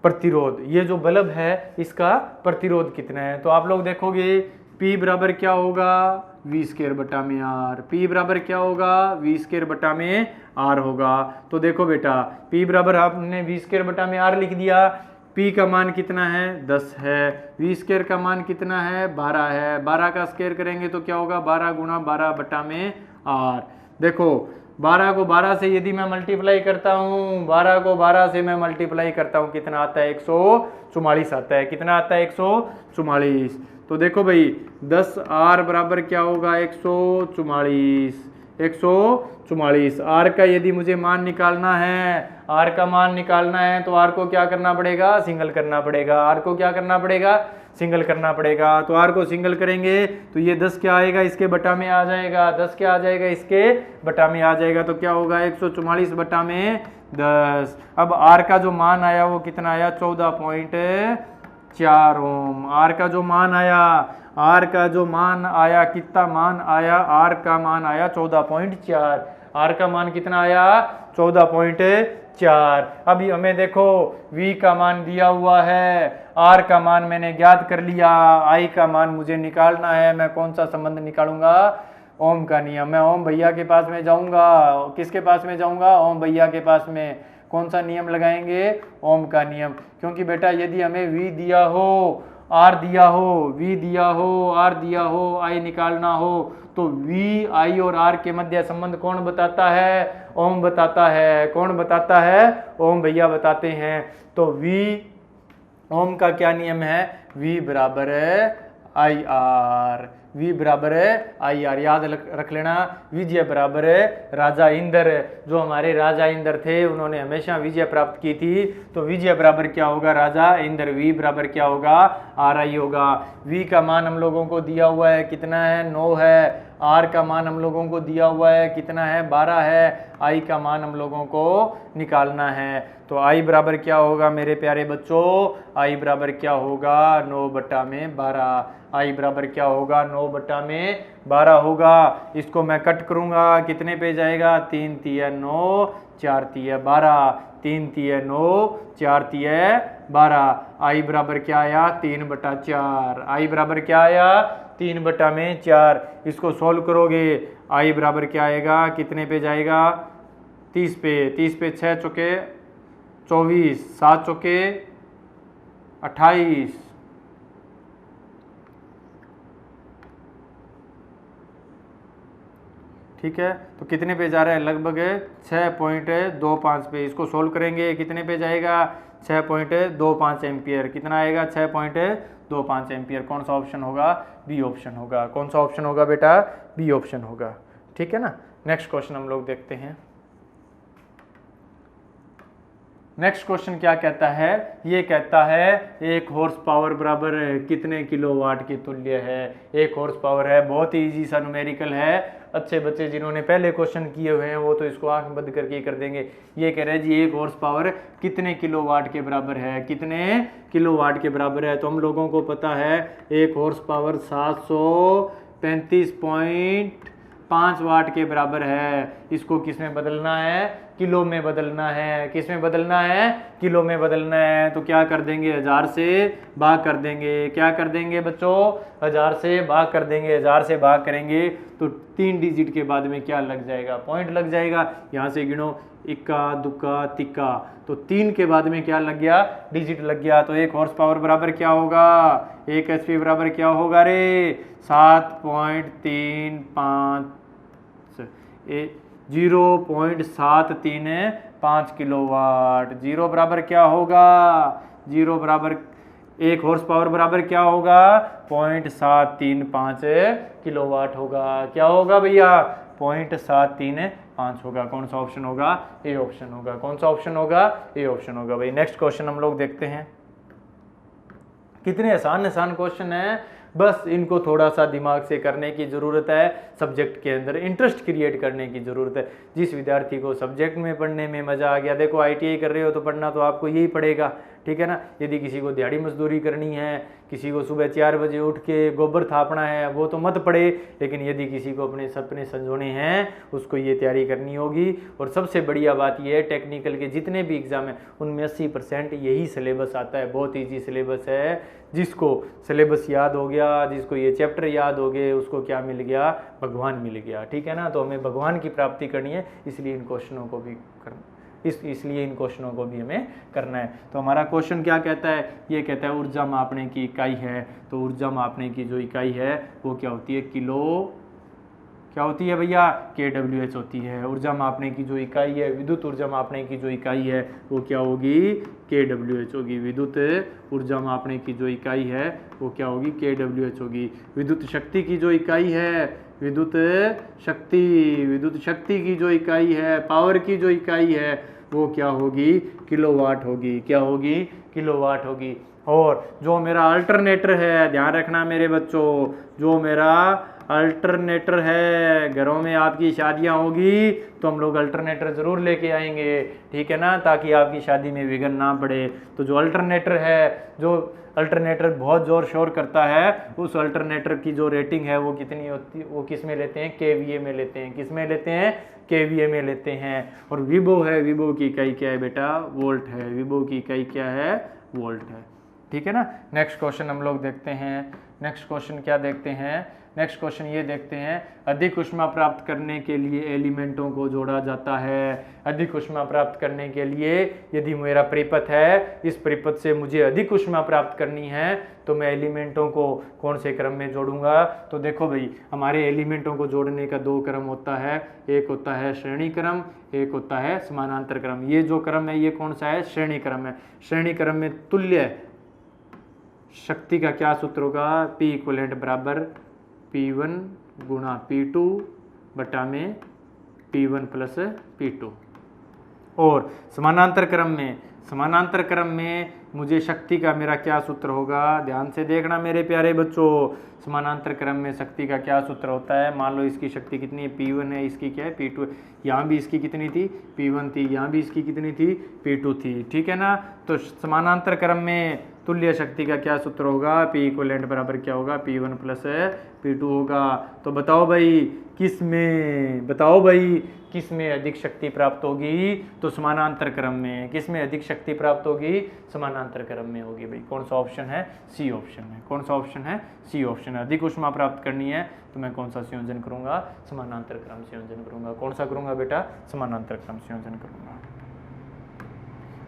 प्रतिरोध। ये जो बल्ब है इसका प्रतिरोध कितना है, तो आप लोग देखोगे P बराबर क्या होगा, V² बटा में R। P बराबर क्या होगा, V² बटा में R होगा। तो देखो बेटा, P बराबर आपने V² बटा में R लिख दिया। P का मान कितना है, 10 है। V² का मान कितना है, 12 है। 12 का स्क्वायर करेंगे तो क्या होगा, 12 गुणा 12 बटा में R। देखो 12 को 12 से यदि मैं मल्टीप्लाई करता हूँ, 12 को 12 से मैं मल्टीप्लाई करता हूँ, कितना आता है, 144 आता है। कितना आता है, 144। तो देखो भाई 10 R बराबर क्या होगा, 144। 144 R का यदि मुझे मान निकालना है, R का मान निकालना है तो R को क्या करना पड़ेगा, सिंगल करना पड़ेगा। R को क्या करना पड़ेगा, सिंगल करना पड़ेगा। तो R को सिंगल करेंगे तो ये 10 क्या आएगा, इसके बटा में आ जाएगा। 10 क्या आ जाएगा, इसके बटा में आ जाएगा। तो क्या होगा, 144 बटा में 10। अब R का जो मान आया वो कितना आया, 14.4 ओम। R का जो मान आया, R का जो मान आया, कितना मान आया, R का मान आया 14.4। R का मान कितना आया, 14.4। अभी हमें देखो V का मान दिया हुआ है, R का मान मैंने ज्ञात कर लिया, I का मान मुझे निकालना है। मैं कौन सा संबंध निकालूंगा, ओम का नियम। मैं ओम भैया के पास में जाऊंगा। किसके पास में जाऊंगा, ओम भैया के पास में। कौन सा नियम लगाएंगे, ओम का नियम। क्योंकि बेटा यदि हमें V दिया हो, R दिया हो, V दिया हो, R दिया हो, I निकालना हो, तो V, I और R के मध्य संबंध कौन बताता है, ओम बताता है। कौन बताता है, ओम भैया बताते हैं। तो V, ओम का क्या नियम है, V बराबर है IR। V बराबर है IR, याद रख लेना। विजय बराबर है राजा इंद्र। जो हमारे राजा इंद्र थे उन्होंने हमेशा विजय प्राप्त की थी, तो विजय बराबर क्या होगा, राजा इंद्र। V बराबर क्या होगा, RI होगा। V का मान हम लोगों को दिया हुआ है, कितना है, 9 है। R का मान हम लोगों को दिया हुआ है, कितना है, 12 है। I का मान हम लोगों को निकालना है। तो I बराबर क्या होगा मेरे प्यारे बच्चों, I बराबर क्या होगा, 9 बटा में 12। I बराबर क्या होगा, 9 बटा में 12 होगा। इसको मैं कट करूंगा, कितने पे जाएगा, 3 तिया 9, 4 तिया 12। 3 तिया 9, 4 तिया 12। I बराबर क्या आया, 3 बटा 4। I बराबर क्या आया, 3 बटा में 4। इसको सोल्व करोगे, I बराबर क्या आएगा, कितने पे जाएगा, 30 पे। 30 पे 6 चौके 24, 7 चौके 28। ठीक है, तो कितने पे जा रहा है, लगभग 6.25 पे। इसको सोल्व करेंगे, कितने पे जाएगा, 6.25 एम्पियर। कितना आएगा, 6.25 एम्पियर। कौन सा ऑप्शन होगा, बी ऑप्शन होगा। कौन सा ऑप्शन होगा बेटा, बी ऑप्शन होगा। ठीक है ना। नेक्स्ट क्वेश्चन हम लोग देखते हैं। नेक्स्ट क्वेश्चन क्या कहता है, ये कहता है 1 हॉर्स पावर बराबर कितने किलोवाट के तुल्य है। 1 हॉर्स पावर है, बहुत ही इजी सा न्यूमेरिकल है। अच्छे बच्चे जिन्होंने पहले क्वेश्चन किए हुए हैं वो तो इसको आंख बंद करके कर देंगे। ये कह रहे हैं जी 1 हॉर्स पावर कितने किलोवाट के बराबर है, कितने किलोवाट के बराबर है। तो हम लोगों को पता है 1 हॉर्स पावर 735.5 वाट के बराबर है। इसको किस में बदलना है, किलो में बदलना है। किस में बदलना है, किलो में बदलना है। तो क्या कर देंगे, 1000 से भाग कर देंगे। क्या कर देंगे बच्चों, 1000 से भाग कर देंगे। 1000 से भाग करेंगे तो 3 डिजिट के बाद में क्या लग जाएगा, पॉइंट लग जाएगा। यहाँ से गिनो, इक्का दुक्का तिक्का, तो 3 के बाद में क्या लग गया, डिजिट लग गया। तो 1 हॉर्स पावर बराबर क्या होगा, 1 HP बराबर क्या होगा रे, 7.35 0.735 किलोवाट। 0 बराबर क्या होगा, 0 बराबर 1 हॉर्स पावर बराबर क्या होगा, 0.735 किलोवाट होगा। क्या होगा भैया, 0.735 होगा। कौन सा ऑप्शन होगा, ए ऑप्शन होगा। कौन सा ऑप्शन होगा, ए ऑप्शन होगा। भाई नेक्स्ट क्वेश्चन हम लोग देखते हैं। कितने आसान आसान क्वेश्चन है, बस इनको थोड़ा सा दिमाग से करने की ज़रूरत है। सब्जेक्ट के अंदर इंटरेस्ट क्रिएट करने की ज़रूरत है। जिस विद्यार्थी को सब्जेक्ट में पढ़ने में मज़ा आ गया, देखो ITI कर रहे हो तो पढ़ना तो आपको यही पड़ेगा, ठीक है ना। यदि किसी को दिहाड़ी मजदूरी करनी है, किसी को सुबह 4 बजे उठ के गोबर थापना है, वो तो मत पड़े। लेकिन यदि किसी को अपने सपने संजोने हैं, उसको ये तैयारी करनी होगी। और सबसे बढ़िया बात यह है, टेक्निकल के जितने भी एग्ज़ाम हैं उनमें 80% यही सिलेबस आता है। बहुत ईजी सिलेबस है। जिसको सिलेबस याद हो गया, जिसको ये चैप्टर याद हो गए, उसको क्या मिल गया, भगवान मिल गया, ठीक है ना। तो हमें भगवान की प्राप्ति करनी है, इसलिए इन क्वेश्चनों को भी करना, इसलिए इन क्वेश्चनों को भी हमें करना है। तो हमारा क्वेश्चन क्या कहता है, ये कहता है ऊर्जा मापने की इकाई है। तो ऊर्जा मापने की जो इकाई है वो क्या होती है, किलो, क्या होती है भैया, kWh होती है। ऊर्जा मापने की जो इकाई है, विद्युत ऊर्जा मापने की जो इकाई है वो क्या होगी, kWh होगी। विद्युत ऊर्जा मापने की जो इकाई है वो क्या होगी, kWh होगी। विद्युत शक्ति की जो इकाई है, विद्युत शक्ति की जो इकाई है, पावर की जो इकाई है वो क्या होगी, किलोवाट होगी। क्या होगी, किलोवाट होगी। और जो मेरा अल्टरनेटर है, ध्यान रखना मेरे बच्चों, जो मेरा अल्टरनेटर है, घरों में आपकी शादियां होगी तो हम लोग अल्टरनेटर ज़रूर लेके आएंगे, ठीक है ना, ताकि आपकी शादी में विघ्न ना पड़े। तो जो अल्टरनेटर है, जो अल्टरनेटर बहुत ज़ोर शोर करता है, उस अल्टरनेटर की जो रेटिंग है वो कितनी होती है, वो किस में लेते हैं, KVA में लेते हैं। किस में लेते हैं, KVA में लेते हैं। और विभव है, विभव की इकाई क्या है बेटा, वोल्ट है। विभव की इकाई क्या है, वोल्ट है, ठीक है ना। नेक्स्ट क्वेश्चन हम लोग देखते हैं। नेक्स्ट क्वेश्चन क्या देखते हैं, नेक्स्ट क्वेश्चन ये देखते हैं, अधिक ऊष्मा प्राप्त करने के लिए एलिमेंटों को जोड़ा जाता है। अधिक ऊष्मा प्राप्त करने के लिए यदि मेरा परिपथ है, इस परिपथ से मुझे अधिक ऊष्मा प्राप्त करनी है तो मैं एलिमेंटों को कौन से क्रम में जोड़ूंगा। तो देखो भाई, हमारे एलिमेंटों को जोड़ने का 2 क्रम होता है। एक होता है श्रेणी क्रम, एक होता है समानांतर क्रम। ये जो क्रम है ये कौन सा है, श्रेणी क्रम है। श्रेणी क्रम में तुल्य शक्ति का क्या सूत्र होगा, P इक्वलेंट बराबर P1 गुणा P2 बटा में P1 प्लस P2। और समानांतर क्रम में मुझे शक्ति का मेरा क्या सूत्र होगा, ध्यान से देखना मेरे प्यारे बच्चों। समानांतर क्रम में शक्ति का क्या सूत्र होता है, मान लो इसकी शक्ति कितनी है, P1 है, इसकी क्या है, P2 है। यहाँ भी इसकी कितनी थी, P1 थी, यहाँ भी इसकी कितनी थी, P2 थी, ठीक है ना। तो समानांतर क्रम में तुल्य शक्ति का क्या सूत्र होगा, P इक्वलेंट बराबर क्या होगा, P1 प्लस P2 होगा। तो बताओ भाई किस में अधिक शक्ति प्राप्त होगी, तो समानांतर क्रम में। किस में अधिक शक्ति प्राप्त होगी, समानांतर क्रम में होगी। भाई कौन सा ऑप्शन है, सी ऑप्शन है। कौन सा ऑप्शन है, सी ऑप्शन है। अधिक ऊष्मा प्राप्त करनी है तो मैं कौन सा संयोजन करूंगा, समानांतर क्रम संयोजन करूंगा। कौन सा करूंगा बेटा, समानांतर क्रम संयोजन करूंगा।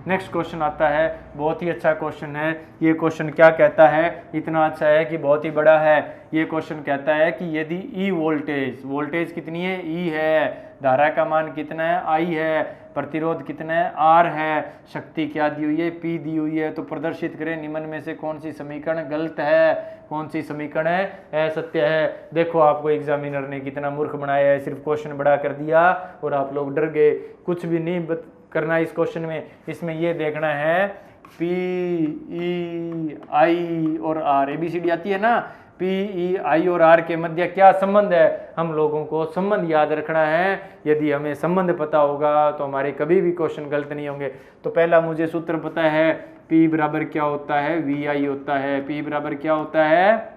नेक्स्ट क्वेश्चन आता है, बहुत ही अच्छा क्वेश्चन है। ये क्वेश्चन क्या कहता है, इतना अच्छा है कि बहुत ही बड़ा है। ये क्वेश्चन कहता है कि यदि E वोल्टेज कितनी है, E है, धारा का मान कितना है, I है, प्रतिरोध कितना है, R है, शक्ति क्या दी हुई है, P दी हुई है। तो प्रदर्शित करें निम्न में से कौन सी समीकरण गलत है, कौन सी समीकरण है सत्य है। देखो आपको एग्जामिनर ने कितना मूर्ख बनाया है, सिर्फ क्वेश्चन बड़ा कर दिया और आप लोग डर गए। कुछ भी नहीं करना इस क्वेश्चन में, इसमें ये देखना है P, E, I और R, ABCD आती है ना। पी, ई, आई और आर के मध्य क्या संबंध है, हम लोगों को संबंध याद रखना है। यदि हमें संबंध पता होगा तो हमारे कभी भी क्वेश्चन गलत नहीं होंगे। तो पहला मुझे सूत्र पता है, P बराबर क्या होता है, वी आई होता है। P बराबर क्या होता है,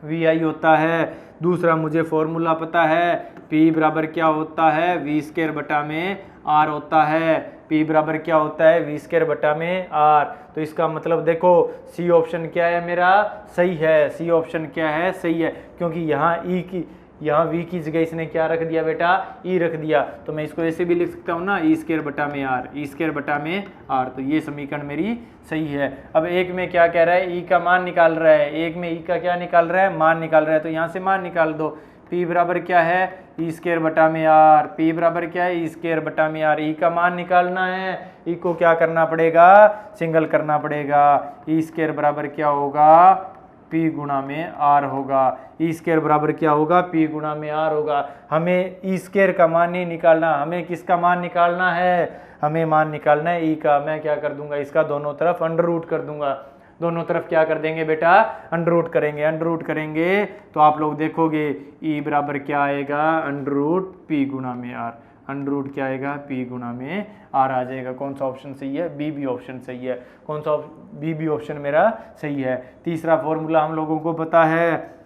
वी आई होता है। दूसरा मुझे फॉर्मूला पता है, P बराबर क्या होता है, वी स्क्वायर बटा में आर होता है। P बराबर क्या होता है, वी स्क्वायर बटा में आर। तो इसका मतलब देखो सी ऑप्शन क्या है मेरा, सही है। सी ऑप्शन क्या है, सही है, क्योंकि यहाँ वी की जगह इसने क्या रख दिया बेटा, ई रख दिया। तो मैं इसको ऐसे भी लिख सकता हूँ ना, ई स्क्वायर बटा में आर, ई स्क्वायर बटा में आर। तो ये समीकरण मेरी सही है। अब एक में क्या कह रहा है, ई का मान निकाल रहा है, एक में ई का क्या निकाल रहा है, मान निकाल रहा है। तो यहाँ से मान निकाल दो। P बराबर क्या है, ई स्क्वायर बटा में आर। P बराबर क्या है, ई स्क्वायर बटा में आर। ई का मान निकालना है, ई को क्या करना पड़ेगा, सिंगल करना पड़ेगा। ई स्क्वायर बराबर क्या होगा, P गुणा में आर होगा। ई स्क्वायर बराबर क्या होगा, P गुणा में आर होगा। हमें ई स्क्वायर का मान नहीं निकालना, हमें किसका मान निकालना है, हमें मान निकालना है ई का। मैं क्या कर दूंगा, इसका दोनों तरफ अंडर रूट कर दूंगा। दोनों तरफ क्या कर देंगे बेटा, अंडर रूट करेंगे। अंडर रूट करेंगे तो आप लोग देखोगे ई बराबर क्या आएगा, अंडर रूट P गुणा में आर। अंडर रूट क्या आएगा, P गुणा में आर आ जाएगा। कौन सा ऑप्शन सही है, बी बी ऑप्शन सही है। कौन सा बी बी ऑप्शन मेरा सही है। तीसरा फॉर्मूला हम लोगों को पता है,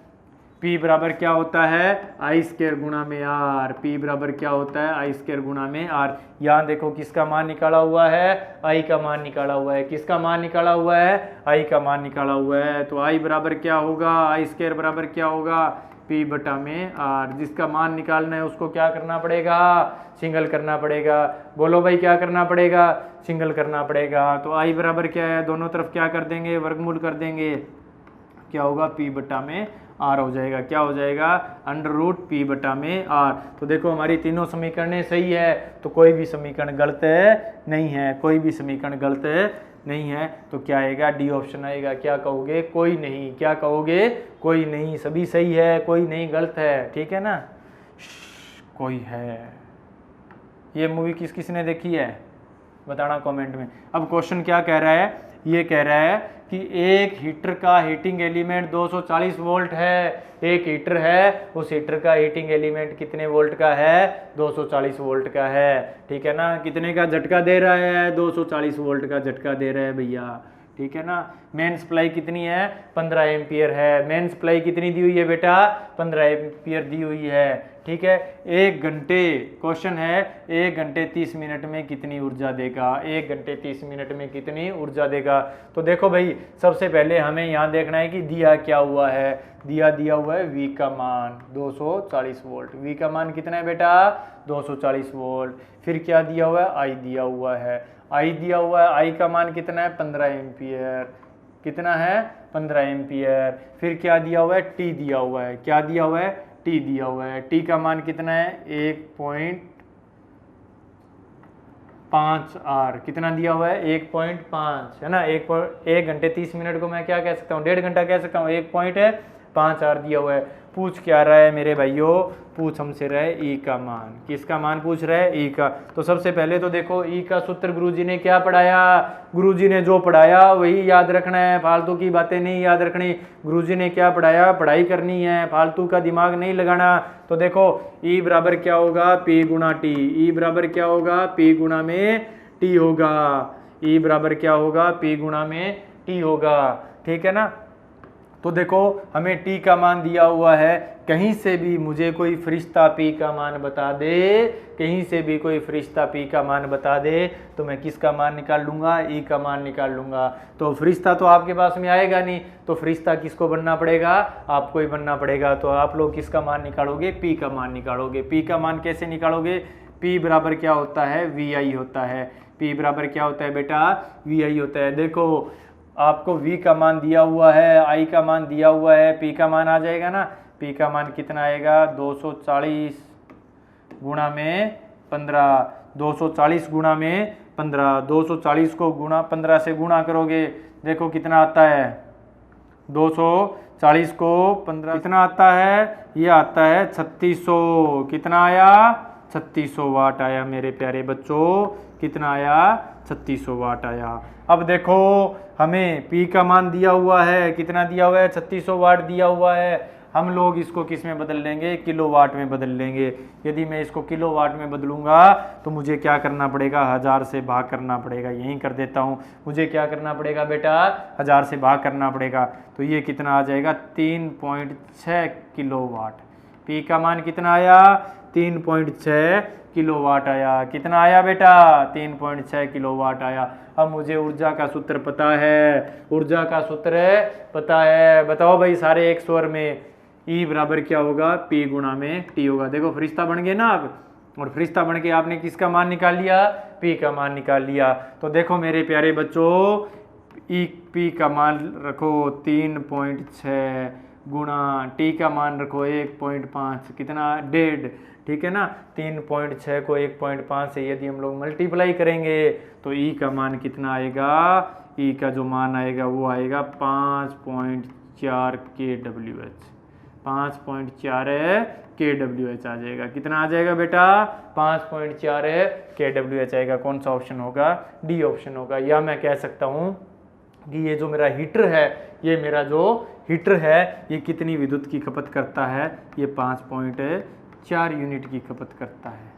P बराबर क्या होता है, आई स्क्वायर गुणा में आर। P बराबर क्या होता है, आई स्क्वायर गुणा में आर। यहाँ देखो किसका मान निकाला हुआ है, आई का मान निकाला हुआ है। किसका मान निकाला हुआ है, आई का मान निकाला हुआ है। तो आई बराबर क्या होगा, आई स्क्वायर बराबर क्या होगा, P बटा में आर। जिसका मान निकालना है उसको क्या करना पड़ेगा, सिंगल करना पड़ेगा। बोलो भाई क्या करना पड़ेगा, सिंगल करना पड़ेगा। तो आई बराबर क्या है, दोनों तरफ क्या कर देंगे, वर्गमूल कर देंगे। क्या होगा, P बटा में आर हो जाएगा। क्या हो जाएगा, अंडर रूट P बटा में आर। तो देखो हमारी तीनों समीकरणें सही है, तो कोई भी समीकरण गलत नहीं है, कोई भी समीकरण गलत नहीं है। तो क्या आएगा, डी ऑप्शन आएगा। क्या कहोगे, कोई नहीं। क्या कहोगे, कोई नहीं। सभी सही है, कोई नहीं गलत है, ठीक है ना। कोई है। ये मूवी किस किसने देखी है, बताना कमेंट में। अब क्वेश्चन क्या कह रहा है, ये कह रहा है कि एक हीटर का हीटिंग एलिमेंट 240 वोल्ट है। एक हीटर है, उस हीटर का हीटिंग एलिमेंट कितने वोल्ट का है, 240 वोल्ट का है, ठीक है ना। कितने का झटका दे रहा है, 240 वोल्ट का झटका दे रहा है भैया, ठीक है ना। मेन सप्लाई कितनी है, 15 एम्पियर है। मेन सप्लाई कितनी दी हुई है बेटा, 15 एम्पियर दी हुई है, ठीक है। 1 घंटे, क्वेश्चन है 1 घंटे 30 मिनट में कितनी ऊर्जा देगा, 1 घंटे 30 मिनट में कितनी ऊर्जा देगा। तो देखो भाई सबसे पहले हमें यहाँ देखना है कि दिया क्या हुआ है। दिया हुआ है V का मान 240 वोल्ट। V का मान कितना है बेटा, 240 वोल्ट। फिर क्या दिया हुआ है, I दिया हुआ है। I दिया हुआ है, I का मान कितना है, 15 एम्पियर। कितना है, 15 एम्पियर। फिर क्या दिया हुआ है, T दिया हुआ है। क्या दिया हुआ है, T दिया हुआ है। T का मान कितना है, 1.5 R। कितना दिया हुआ है, 1.5 है ना। 1 घंटे 30 मिनट को मैं क्या कह सकता हूँ, 1.5 घंटा कह सकता हूँ। 1.5 R दिया हुआ है। पूछ क्या रहा है मेरे भाइयों, पूछ हमसे रहा है ई का मान। किसका मान पूछ रहा है, ई का। तो सबसे पहले तो देखो ई का सूत्र गुरुजी ने क्या पढ़ाया, गुरुजी ने जो पढ़ाया वही याद रखना है, फालतू की बातें नहीं याद रखनी। गुरुजी ने क्या पढ़ाया, पढ़ाई करनी है, फालतू का दिमाग नहीं लगाना। तो देखो ई बराबर क्या होगा, पी गुणा टी। ई बराबर क्या होगा, पी गुणा में टी होगा। ई बराबर क्या होगा, पी गुणा में टी होगा, ठीक है ना। तो देखो हमें T का मान दिया हुआ है। कहीं से भी मुझे कोई फरिश्ता P का मान बता दे, कहीं से भी कोई फरिश्ता P का मान बता दे, तो मैं किसका मान निकाल लूँगा, E का मान निकाल लूँगा। तो फरिश्ता तो आपके पास में आएगा नहीं, तो फरिश्ता किसको बनना पड़ेगा, आपको ही बनना पड़ेगा। तो आप लोग किसका मान निकालोगे, P का मान निकालोगे। P का मान कैसे निकालोगे, P बराबर क्या होता है, VI होता है। P बराबर क्या होता है बेटा, VI होता है। देखो आपको V का मान दिया हुआ है, I का मान दिया हुआ है, P का मान आ जाएगा ना। P का मान कितना आएगा, 240 गुणा में 15। 240 गुणा में 15। 240 को गुणा 15 से गुणा करोगे, देखो कितना आता है, 240 को 15 कितना आता है, ये आता है 3600। कितना आया, 3600 वाट आया मेरे प्यारे बच्चों। कितना आया, 3600 वाट आया। अब देखो हमें P का मान दिया हुआ है, कितना दिया हुआ है, 3600 वाट दिया हुआ है। हम लोग इसको किस में बदल लेंगे, किलोवाट में बदल लेंगे। यदि मैं इसको किलोवाट में बदलूंगा तो मुझे क्या करना पड़ेगा, 1000 से भाग करना पड़ेगा। यहीं कर देता हूँ, मुझे क्या करना पड़ेगा बेटा, 1000 से भाग करना पड़ेगा। तो ये कितना आ जाएगा, 3.6 किलोवाट। P का मान कितना आया, 3.6 किलोवाट आया। कितना आया बेटा, 3.6 किलोवाट आया। अब मुझे ऊर्जा का सूत्र पता है, ऊर्जा का सूत्र पता है। बताओ भाई सारे एक स्वर में, E बराबर क्या होगा, P गुणा में T होगा। देखो फरिश्ता बन गए ना आप, और फरिश्ता बन के आपने किसका मान निकाल लिया, P का मान निकाल लिया। तो देखो मेरे प्यारे बच्चों, P का मान रखो 3.6 गुणा T का मान रखो 1.5, कितना, 1.5, ठीक है ना। 3.6 को 1.5 से यदि हम लोग मल्टीप्लाई करेंगे तो E का मान कितना आएगा, E का जो मान आएगा वो आएगा 5.4 kWh। 5.4 kWh आ जाएगा। कितना आ जाएगा बेटा, 5.4 kWh आएगा। कौन सा ऑप्शन होगा, डी ऑप्शन होगा। या मैं कह सकता हूँ कि ये जो मेरा हीटर है, ये मेरा जो हीटर है ये कितनी विद्युत की खपत करता है, ये 5.4 यूनिट की खपत करता है।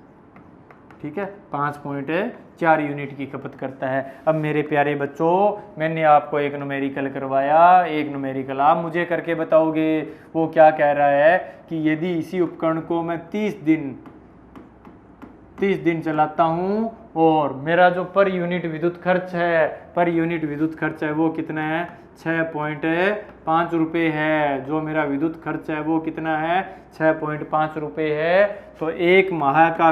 ठीक है, 5.4 यूनिट की खपत करता है। अब मेरे प्यारे बच्चों, मैंने आपको एक न्यूमेरिकल करवाया, एक न्यूमेरिकल आप मुझे करके बताओगे। वो क्या कह रहा है कि यदि इसी उपकरण को मैं 30 दिन चलाता हूँ और मेरा जो पर यूनिट विद्युत खर्च है, वो कितना है, 6.5 रुपये है। जो मेरा विद्युत खर्च है वो कितना है, 6.5 रुपये है। तो एक माह का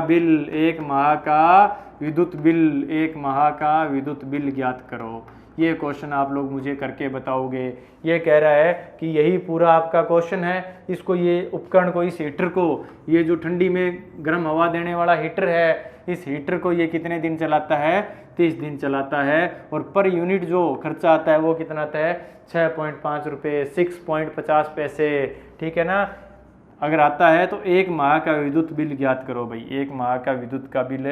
विद्युत बिल ज्ञात करो। ये क्वेश्चन आप लोग मुझे करके बताओगे। ये कह रहा है कि यही पूरा आपका क्वेश्चन है। इसको, ये उपकरण को, इस हीटर को, ये जो ठंडी में गर्म हवा देने वाला हीटर है, इस हीटर को ये कितने दिन चलाता है, 30 दिन चलाता है। और पर यूनिट जो खर्चा आता है वो कितना आता है, 6.5 रुपये, 6.50 पैसे। ठीक है ना। अगर आता है तो एक माह का विद्युत बिल ज्ञात करो भाई, एक माह का विद्युत का बिल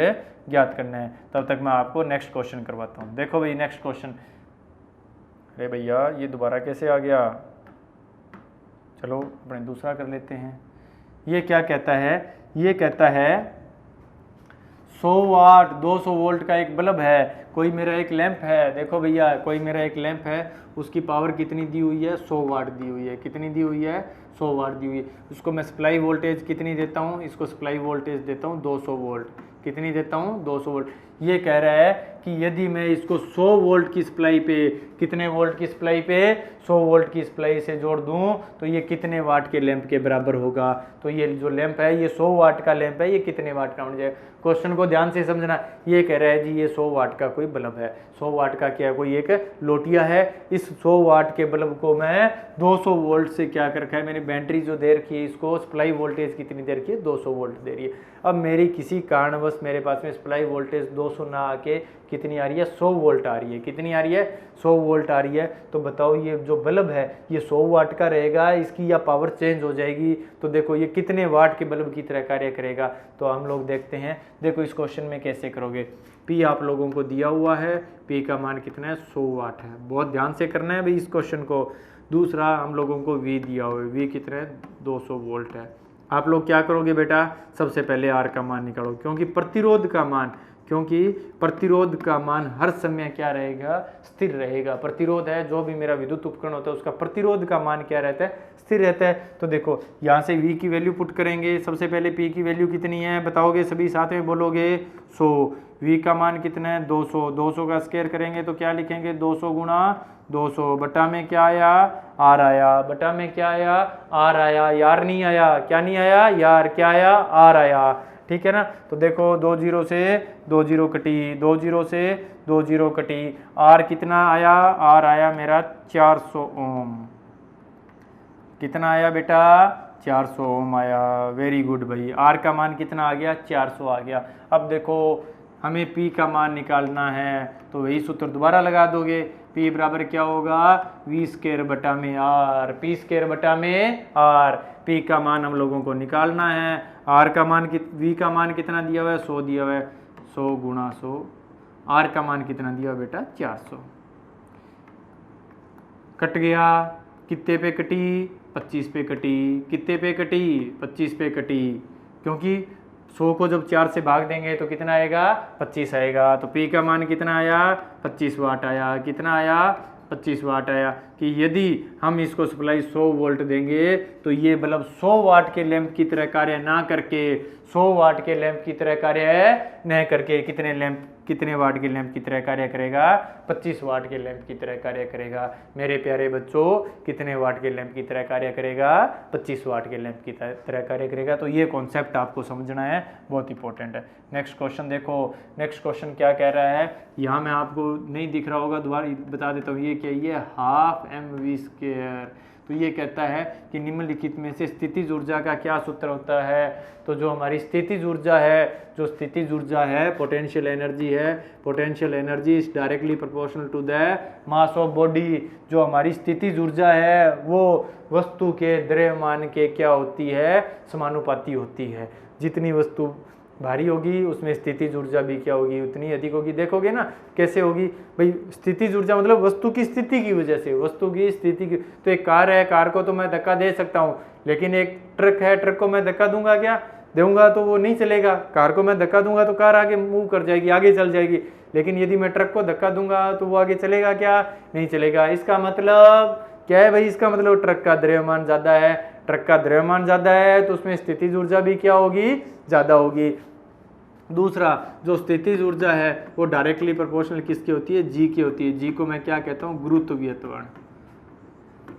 ज्ञात करना है। तब तक मैं आपको नेक्स्ट क्वेश्चन करवाता हूँ। देखो भाई नेक्स्ट क्वेश्चन, अरे भैया ये दोबारा कैसे आ गया, चलो अपने दूसरा कर लेते हैं। ये क्या कहता है, ये कहता है 100 वाट 200 वोल्ट का एक बल्ब है। कोई मेरा एक लैंप है, देखो भैया कोई मेरा एक लैंप है, उसकी पावर कितनी दी हुई है, 100 वाट दी हुई है। कितनी दी हुई है, 100 वाट दी हुई है। उसको मैं सप्लाई वोल्टेज कितनी देता हूँ, इसको सप्लाई वोल्टेज देता हूँ 200 वोल्ट। कितनी देता हूँ, 200 वोल्ट। ये कह रहा है कि यदि मैं इसको 100 वोल्ट की सप्लाई पे, कितने वोल्ट की सप्लाई पे, 100 वोल्ट की सप्लाई से जोड़ दूं तो ये कितने वाट के लैंप के बराबर होगा। तो ये जो लैंप है ये 100 वाट का लैंप है, ये कितने वाट का बन जाएगा। क्वेश्चन को ध्यान से समझना। ये कह रहा है जी ये 100 वाट का कोई बल्ब है। 100 वाट का क्या है, कोई एक लोटिया है। इस 100 वाट के बल्ब को मैं 200 वोल्ट से क्या कर रखा है, मैंने बैटरी जो दे रखी है इसको सप्लाई वोल्टेज कितनी दे रखी है, 200 वोल्ट दे रही है। अब मेरी किसी कारणवश मेरे पास में सप्लाई वोल्टेज 200 ना आके कितनी आ रही है, 100 वोल्ट आ रही है। कितनी आ रही है, 100 वोल्ट आ रही है। तो बताओ ये जो बल्ब है ये 100 वाट का रहेगा, इसकी या पावर चेंज हो जाएगी। तो देखो ये कितने वाट के बल्ब की तरह कार्य करेगा। तो हम लोग देखते हैं। देखो इस क्वेश्चन में कैसे करोगे। P आप लोगों को दिया हुआ है, P का मान कितना है, 100 वाट है। बहुत ध्यान से करना है भाई इस क्वेश्चन को। दूसरा हम लोगों को V दिया हुआ है, V कितना है, 200 वोल्ट है। आप लोग क्या करोगे बेटा, सबसे पहले R का मान निकालो, क्योंकि प्रतिरोध का मान हर समय क्या रहेगा, स्थिर रहेगा। प्रतिरोध है, जो भी मेरा विद्युत उपकरण होता है उसका प्रतिरोध का मान क्या रहता है, स्थिर रहता है। तो देखो यहाँ से V की वैल्यू पुट करेंगे। सबसे पहले P की वैल्यू कितनी है बताओगे, सभी साथ में बोलोगे 100। V का मान कितना है, 200। 200 का स्क्वायर करेंगे तो क्या लिखेंगे, 200 गुणा 200। बटा में क्या आया, R आया। बटा में क्या आया, R आया। यार नहीं आया, क्या नहीं आया यार, क्या आया, R आया। ठीक है ना। तो देखो 2 0 से 2 0 कटी, 2 0 से 2 0 कटी। R कितना आया, R आया मेरा 400 ओम। कितना आया बेटा, 400 ओम आया। वेरी गुड भाई। R का मान कितना आ गया, 400 आ गया। अब देखो हमें P का मान निकालना है तो वही सूत्र दोबारा लगा दोगे। P बराबर क्या होगा, V स्क्वायर बटा में R। P स्क्वायर बटा में R। P का मान हम लोगों को निकालना है। R का मान V का मान कितना दिया हुआ है, 100 दिया हुआ है। 100 गुणा 100 आर का मान कितना दिया बेटा 400। कट गया, कितने पे कटी 25 पे कटी, कितने पे कटी 25 पे कटी, क्योंकि 100 को जब 4 से भाग देंगे तो कितना आएगा 25 आएगा। तो P का मान कितना आया 25 वाट आया। कितना आया 25 वाट आया। कि यदि हम इसको सप्लाई 100 वोल्ट देंगे तो ये बल्ब 100 वाट के लैंप की तरह कार्य ना करके 100 वाट के लैंप की तरह कार्य न करके कितने वाट के लैंप की तरह कार्य करेगा 25 वाट के लैंप की तरह कार्य करेगा। मेरे प्यारे बच्चों, कितने वाट के लैंप की तरह कार्य करेगा 25 वाट के लैंप की तरह कार्य करेगा। तो ये कॉन्सेप्ट आपको समझना है, बहुत इंपॉर्टेंट है। नेक्स्ट क्वेश्चन देखो, नेक्स्ट क्वेश्चन क्या कह रहा है, यहाँ मैं आपको नहीं दिख रहा होगा, दोबारा बता देता हूँ। ये क्या, ये हाफ mv²। तो ये कहता है कि निम्नलिखित में से स्थितिज ऊर्जा का क्या सूत्र होता है। तो जो हमारी स्थितिज ऊर्जा है, पोटेंशियल एनर्जी है, potential energy is directly proportional to the mass of body. जो हमारी स्थितिज ऊर्जा है वो वस्तु के द्रव्यमान के क्या होती है, समानुपाती होती है। जितनी वस्तु भारी होगी उसमें स्थितिज ऊर्जा भी क्या होगी, उतनी अधिक होगी। देखोगे ना कैसे होगी भाई, स्थितिज ऊर्जा मतलब वस्तु की स्थिति की वजह से, वस्तु की स्थिति की। तो एक कार है, कार को तो मैं धक्का दे सकता हूँ, लेकिन एक ट्रक है, ट्रक को मैं धक्का दूंगा क्या, दूंगा तो वो नहीं चलेगा। कार को मैं धक्का दूंगा तो कार आगे मूव कर जाएगी, आगे चल जाएगी, लेकिन यदि मैं ट्रक को धक्का दूंगा तो वो आगे चलेगा क्या, नहीं चलेगा। इसका मतलब क्या है भाई, इसका मतलब ट्रक का द्रव्यमान ज्यादा है, ट्रक का द्रव्यमान ज्यादा है तो उसमें स्थितिज ऊर्जा भी क्या होगी, ज्यादा होगी। दूसरा, जो स्थितिज ऊर्जा है वो डायरेक्टली प्रोपोर्शनल किसकी होती है, जी की होती है। जी को मैं क्या कहता हूँ, गुरुत्वीय त्वरण,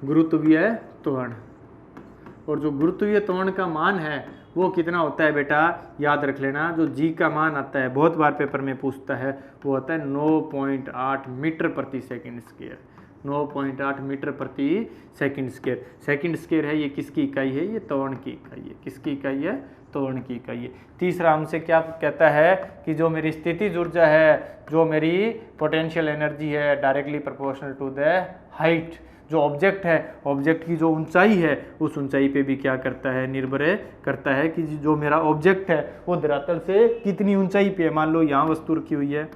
गुरुत्वीय त्वरण। और जो गुरुत्वीय त्वरण का मान है वो कितना होता है बेटा, याद रख लेना। जो जी का मान आता है, बहुत बार पेपर में पूछता है, वो होता है 9.8 मीटर प्रति सेकंड स्क्वायर। 9.8 मीटर प्रति सेकंड स्क्वायर। सेकंड स्क्वायर है, ये किसकी इकाई है, ये त्वरण की इकाई है। किसकी इकाई है, त्वरण की इकाई है। तीसरा हमसे क्या कहता है कि जो मेरी स्थितिज ऊर्जा है, जो मेरी पोटेंशियल एनर्जी है, directly proportional to the height. जो ऑब्जेक्ट है, ऑब्जेक्ट की जो ऊंचाई है, उस ऊंचाई पे भी क्या करता है, निर्भर करता है कि जो मेरा ऑब्जेक्ट है वो धरातल से कितनी ऊंचाई पे है। मान लो यहाँ वस्तु रखी हुई है,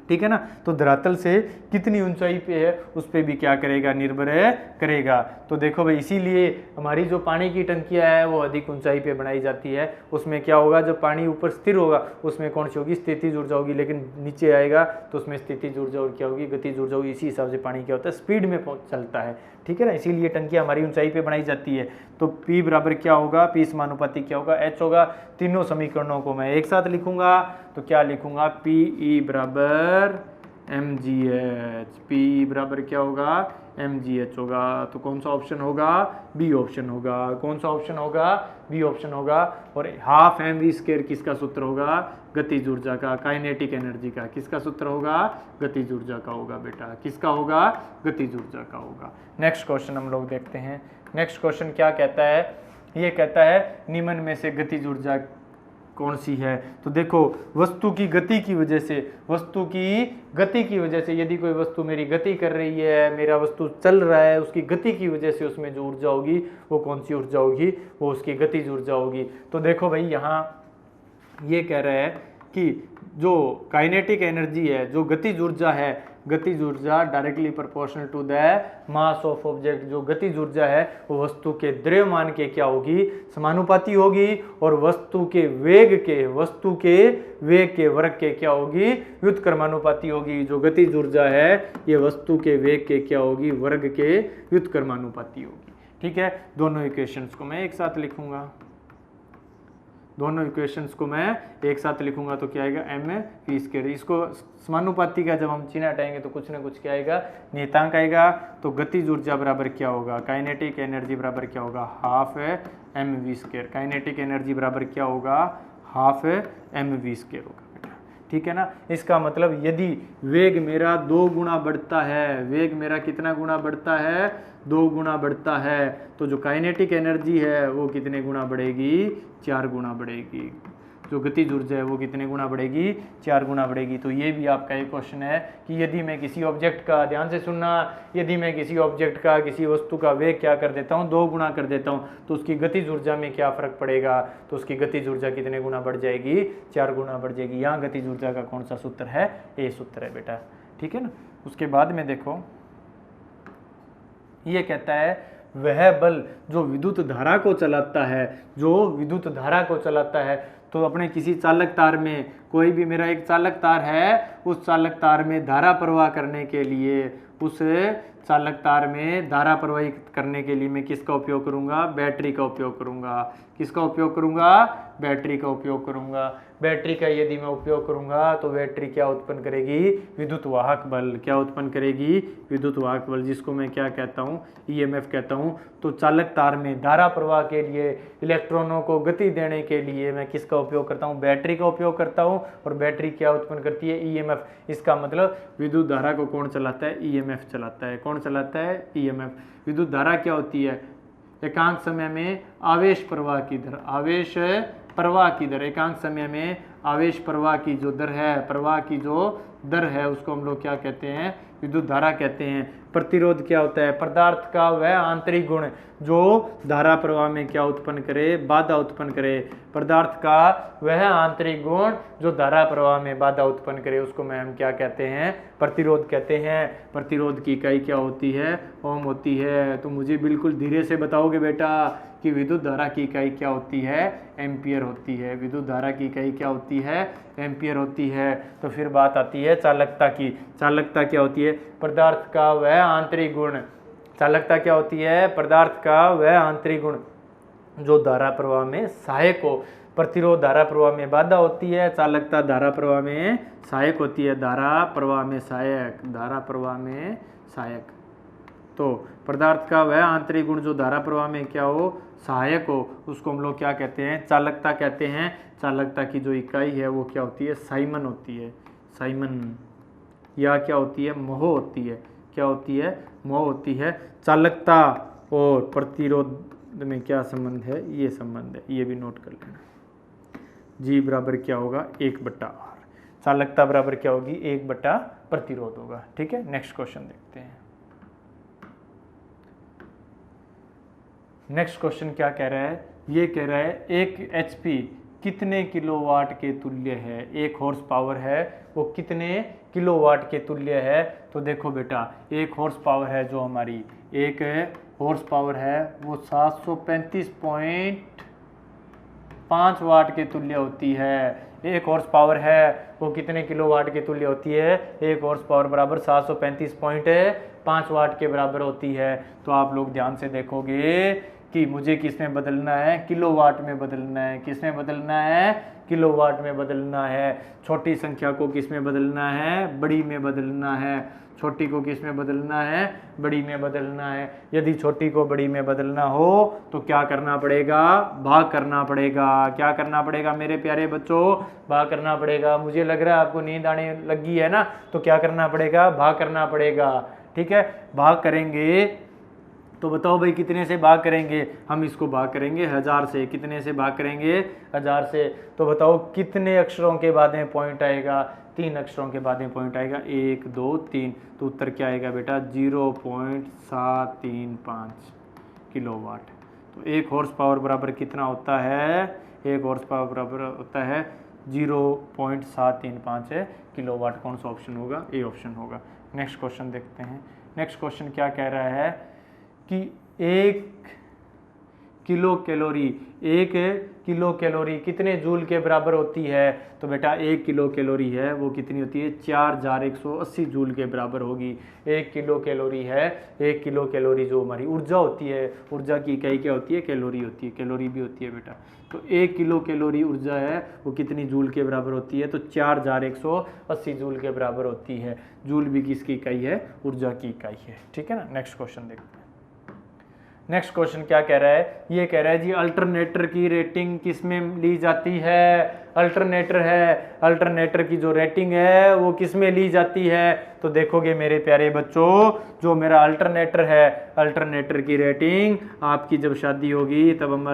ठीक है ना, तो धरातल से कितनी ऊंचाई पे है उस पे भी क्या करेगा, निर्भर करेगा। तो देखो भाई, इसीलिए हमारी जो पानी की टंकियां है वो अधिक ऊंचाई पे बनाई जाती है। उसमें क्या होगा, जब पानी ऊपर स्थिर होगा उसमें कौन सी होगी, स्थितिज ऊर्जा होगी, लेकिन नीचे आएगा तो उसमें स्थितिज ऊर्जा और क्या होगी, गतिज ऊर्जा होगी। इसी हिसाब से पानी क्या होता है, स्पीड में चलता है, ठीक है ना। इसीलिए टंकियां हमारी ऊंचाई पे बनाई जाती है। तो P बराबर क्या होगा, P समानुपाती क्या होगा, H होगा। तीनों समीकरणों को मैं एक साथ लिखूंगा तो क्या लिखूंगा, PE बराबर mgh। PE बराबर क्या होगा, mgh होगा। तो कौन सा ऑप्शन होगा, बी ऑप्शन होगा। कौन सा ऑप्शन होगा, बी ऑप्शन होगा। और हाफ mv² किसका सूत्र होगा, गतिज ऊर्जा का, काइनेटिक एनर्जी का। किसका सूत्र होगा, गतिज ऊर्जा का होगा बेटा। किसका होगा, गतिज ऊर्जा का होगा। नेक्स्ट क्वेश्चन हम लोग देखते हैं। नेक्स्ट क्वेश्चन क्या कहता है, ये कहता है निम्न में से गतिज ऊर्जा कौन सी है। तो देखो, वस्तु की गति की वजह से, वस्तु की गति की वजह से, यदि कोई वस्तु मेरी गति कर रही है, मेरा वस्तु चल रहा है, उसकी गति की वजह से उसमें जो ऊर्जा होगी वो कौन सी ऊर्जा होगी, वो उसकी गतिज ऊर्जा होगी। तो देखो भाई, यहाँ ये कह रहा है कि जो काइनेटिक एनर्जी है, जो गतिज ऊर्जा है, गतिज ऊर्जा directly proportional to the mass of object. जो गतिज ऊर्जा है वो वस्तु के द्रव्यमान के क्या होगी, समानुपाती होगी। और वस्तु के वेग के वर्ग के क्या होगी, व्युत्क्रमानुपाती होगी। जो गतिज ऊर्जा है ये वस्तु के वेग के क्या होगी, वर्ग के व्युत्क्रमानुपाती होगी। ठीक है, दोनों इक्वेशंस को मैं एक साथ लिखूंगा, दोनों इक्वेशंस को मैं एक साथ लिखूंगा तो क्या आएगा, mv²। इसको समानुपाती का जब हम चिन्ह हटाएंगे तो कुछ ना कुछ क्या आएगा, नियतांक आएगा। तो गतिज ऊर्जा बराबर क्या होगा, काइनेटिक एनर्जी बराबर क्या होगा, हाफ mv²। काइनेटिक एनर्जी बराबर क्या होगा, हाफ mv² होगा बेटा, ठीक है ना। इसका मतलब यदि वेग मेरा 2 गुना बढ़ता है, वेग मेरा कितना गुना बढ़ता है, 2 गुना बढ़ता है, तो जो काइनेटिक एनर्जी है वो कितने गुना बढ़ेगी, 4 गुना बढ़ेगी। जो गतिज ऊर्जा है वो कितने गुना बढ़ेगी, 4 गुना बढ़ेगी। तो ये भी आपका एक क्वेश्चन है कि यदि मैं किसी ऑब्जेक्ट का, ध्यान से सुनना, यदि मैं किसी ऑब्जेक्ट का, किसी वस्तु का वेग क्या कर देता हूँ, 2 गुना कर देता हूँ, तो उसकी गतिज ऊर्जा में क्या फर्क पड़ेगा, तो उसकी गतिज ऊर्जा कितने गुना बढ़ जाएगी, 4 गुना बढ़ जाएगी। यहाँ गतिज ऊर्जा का कौन सा सूत्र है, ए सूत्र है बेटा, ठीक है ना। उसके बाद में देखो ये कहता है वह बल जो विद्युत धारा को चलाता है, जो विद्युत धारा को चलाता है। तो अपने किसी चालक तार में, कोई भी मेरा एक चालक तार है, उस चालक तार में धारा प्रवाह करने के लिए, उस चालक तार में धारा प्रवाहित करने के लिए मैं किसका उपयोग करूंगा, बैटरी का उपयोग करूंगा। किसका उपयोग करूंगा, बैटरी का उपयोग करूंगा। बैटरी का यदि मैं उपयोग करूंगा तो बैटरी क्या उत्पन्न करेगी, विद्युत वाहक बल। क्या उत्पन्न करेगी, विद्युत वाहक बल, जिसको मैं क्या कहता हूँ, ईएमएफ कहता हूँ। तो चालक तार में धारा प्रवाह के लिए, इलेक्ट्रॉनों को गति देने के लिए मैं किसका उपयोग करता हूँ, बैटरी का उपयोग करता हूँ। और बैटरी क्या उत्पन्न करती है, ईएमएफ। इसका मतलब विद्युत धारा को कौन चलाता है, ईएमएफ चलाता है। कौन चलाता है, ईएमएफ। विद्युत धारा क्या होती है, एकांक समय में आवेश प्रवाह की दर, आवेश प्रवाह की दर, एकांक समय में आवेश प्रवाह की जो दर है, प्रवाह की जो दर है, उसको हम लोग क्या कहते हैं, विद्युत धारा कहते हैं। प्रतिरोध क्या होता है, पदार्थ का वह आंतरिक गुण जो धारा प्रवाह में क्या उत्पन्न करे, बाधा उत्पन्न करे। पदार्थ का वह आंतरिक गुण जो धारा प्रवाह में बाधा उत्पन्न करे, उसको मैं हम क्या कहते हैं, प्रतिरोध कहते हैं। प्रतिरोध की इकाई क्या होती है, ओम होती है। तो मुझे बिल्कुल धीरे से बताओगे बेटा कि विद्युत धारा की इकाई क्या होती है, एम्पियर होती है। विद्युत धारा की इकाई क्या होती है, एम्पियर होती है। तो फिर बात आती है चालकता की। चालकता क्या होती है, पदार्थ का वह आंतरिक गुण। चालकता क्या होती है, पदार्थ का वह आंतरिक गुण जो धारा प्रवाह में सहायक हो। प्रतिरोध धारा प्रवाह में बाधा होती है, चालकता धारा प्रवाह में सहायक होती है। धारा प्रवाह में सहायक, धारा प्रवाह में सहायक। तो पदार्थ का वह आंतरिक गुण जो धारा प्रवाह में क्या हो, सहायक हो, उसको हम लोग क्या कहते हैं, चालकता कहते हैं। चालकता की जो इकाई है वो क्या होती है, साइमन होती है। साइमन या क्या होती है, मोह होती है। क्या होती है, मोह होती है। चालकता और प्रतिरोध में क्या संबंध है, ये संबंध है, ये भी नोट कर लेना। जी बराबर क्या होगा, 1/R। चालकता बराबर क्या होगी, 1/ प्रतिरोध होगा। ठीक है, नेक्स्ट क्वेश्चन देखते हैं। नेक्स्ट क्वेश्चन क्या कह रहा है, ये कह रहा है 1 HP कितने किलोवाट के तुल्य है। 1 हॉर्स पावर है वो कितने किलोवाट के तुल्य है। तो देखो बेटा, 1 हॉर्स पावर है जो हमारी, 1 हॉर्स पावर है वो 735.5 वाट के तुल्य होती है। 1 हॉर्स पावर है वो कितने किलोवाट के तुल्य होती है, 1 हॉर्स पावर बराबर 735.5 वाट के बराबर होती है। तो आप लोग ध्यान से देखोगे कि मुझे किस में बदलना है, किलोवाट में बदलना है। किस में बदलना है, किलोवाट में बदलना है। छोटी संख्या को किस में बदलना है, बड़ी में बदलना है। छोटी को किस में बदलना है, बड़ी में बदलना है। यदि छोटी को बड़ी में बदलना हो तो क्या करना पड़ेगा, भाग करना पड़ेगा। क्या करना पड़ेगा मेरे प्यारे बच्चों, भाग करना पड़ेगा। मुझे लग रहा है आपको नींद आने लगी है ना, तो क्या करना पड़ेगा, भाग करना पड़ेगा। ठीक है, भाग करेंगे तो बताओ भाई कितने से भाग करेंगे, हम इसको भाग करेंगे 1000 से। कितने से भाग करेंगे, 1000 से। तो बताओ कितने अक्षरों के बाद में पॉइंट आएगा, 3 अक्षरों के बाद में पॉइंट आएगा, 1 2 3। तो उत्तर क्या आएगा बेटा, 0.735 किलोवाट। तो 1 हॉर्स पावर बराबर कितना होता है, 1 हॉर्स पावर बराबर होता है 0.735 किलोवाट। कौन सा ऑप्शन होगा, ए ऑप्शन होगा। नेक्स्ट क्वेश्चन देखते हैं। नेक्स्ट क्वेश्चन क्या कह रहा है कि 1 किलो कैलोरी, 1 किलो कैलोरी कितने जूल के बराबर होती है। तो बेटा 1 किलो कैलोरी है वो कितनी होती है, 4180 जूल के बराबर होगी। 1 किलो कैलोरी है, 1 किलो कैलोरी जो हमारी ऊर्जा होती है, ऊर्जा की इकाई क्या होती है, कैलोरी होती है। कैलोरी भी होती है बेटा। तो 1 किलो कैलोरी ऊर्जा है वो कितनी जूल के बराबर होती है, तो 4180 जूल के बराबर होती है। जूल भी किसकी इकाई है, ऊर्जा की इकाई है। ठीक है ना। नेक्स्ट क्वेश्चन देखते हैं। नेक्स्ट क्वेश्चन क्या कह रहा है, ये कह रहा है जी अल्टरनेटर की रेटिंग किस में ली जाती है। अल्टरनेटर है, अल्टरनेटर की जो रेटिंग है वो किस में ली जाती है। तो देखोगे मेरे प्यारे बच्चों, जो मेरा अल्टरनेटर है, अल्टरनेटर की रेटिंग आपकी जब शादी होगी तब हम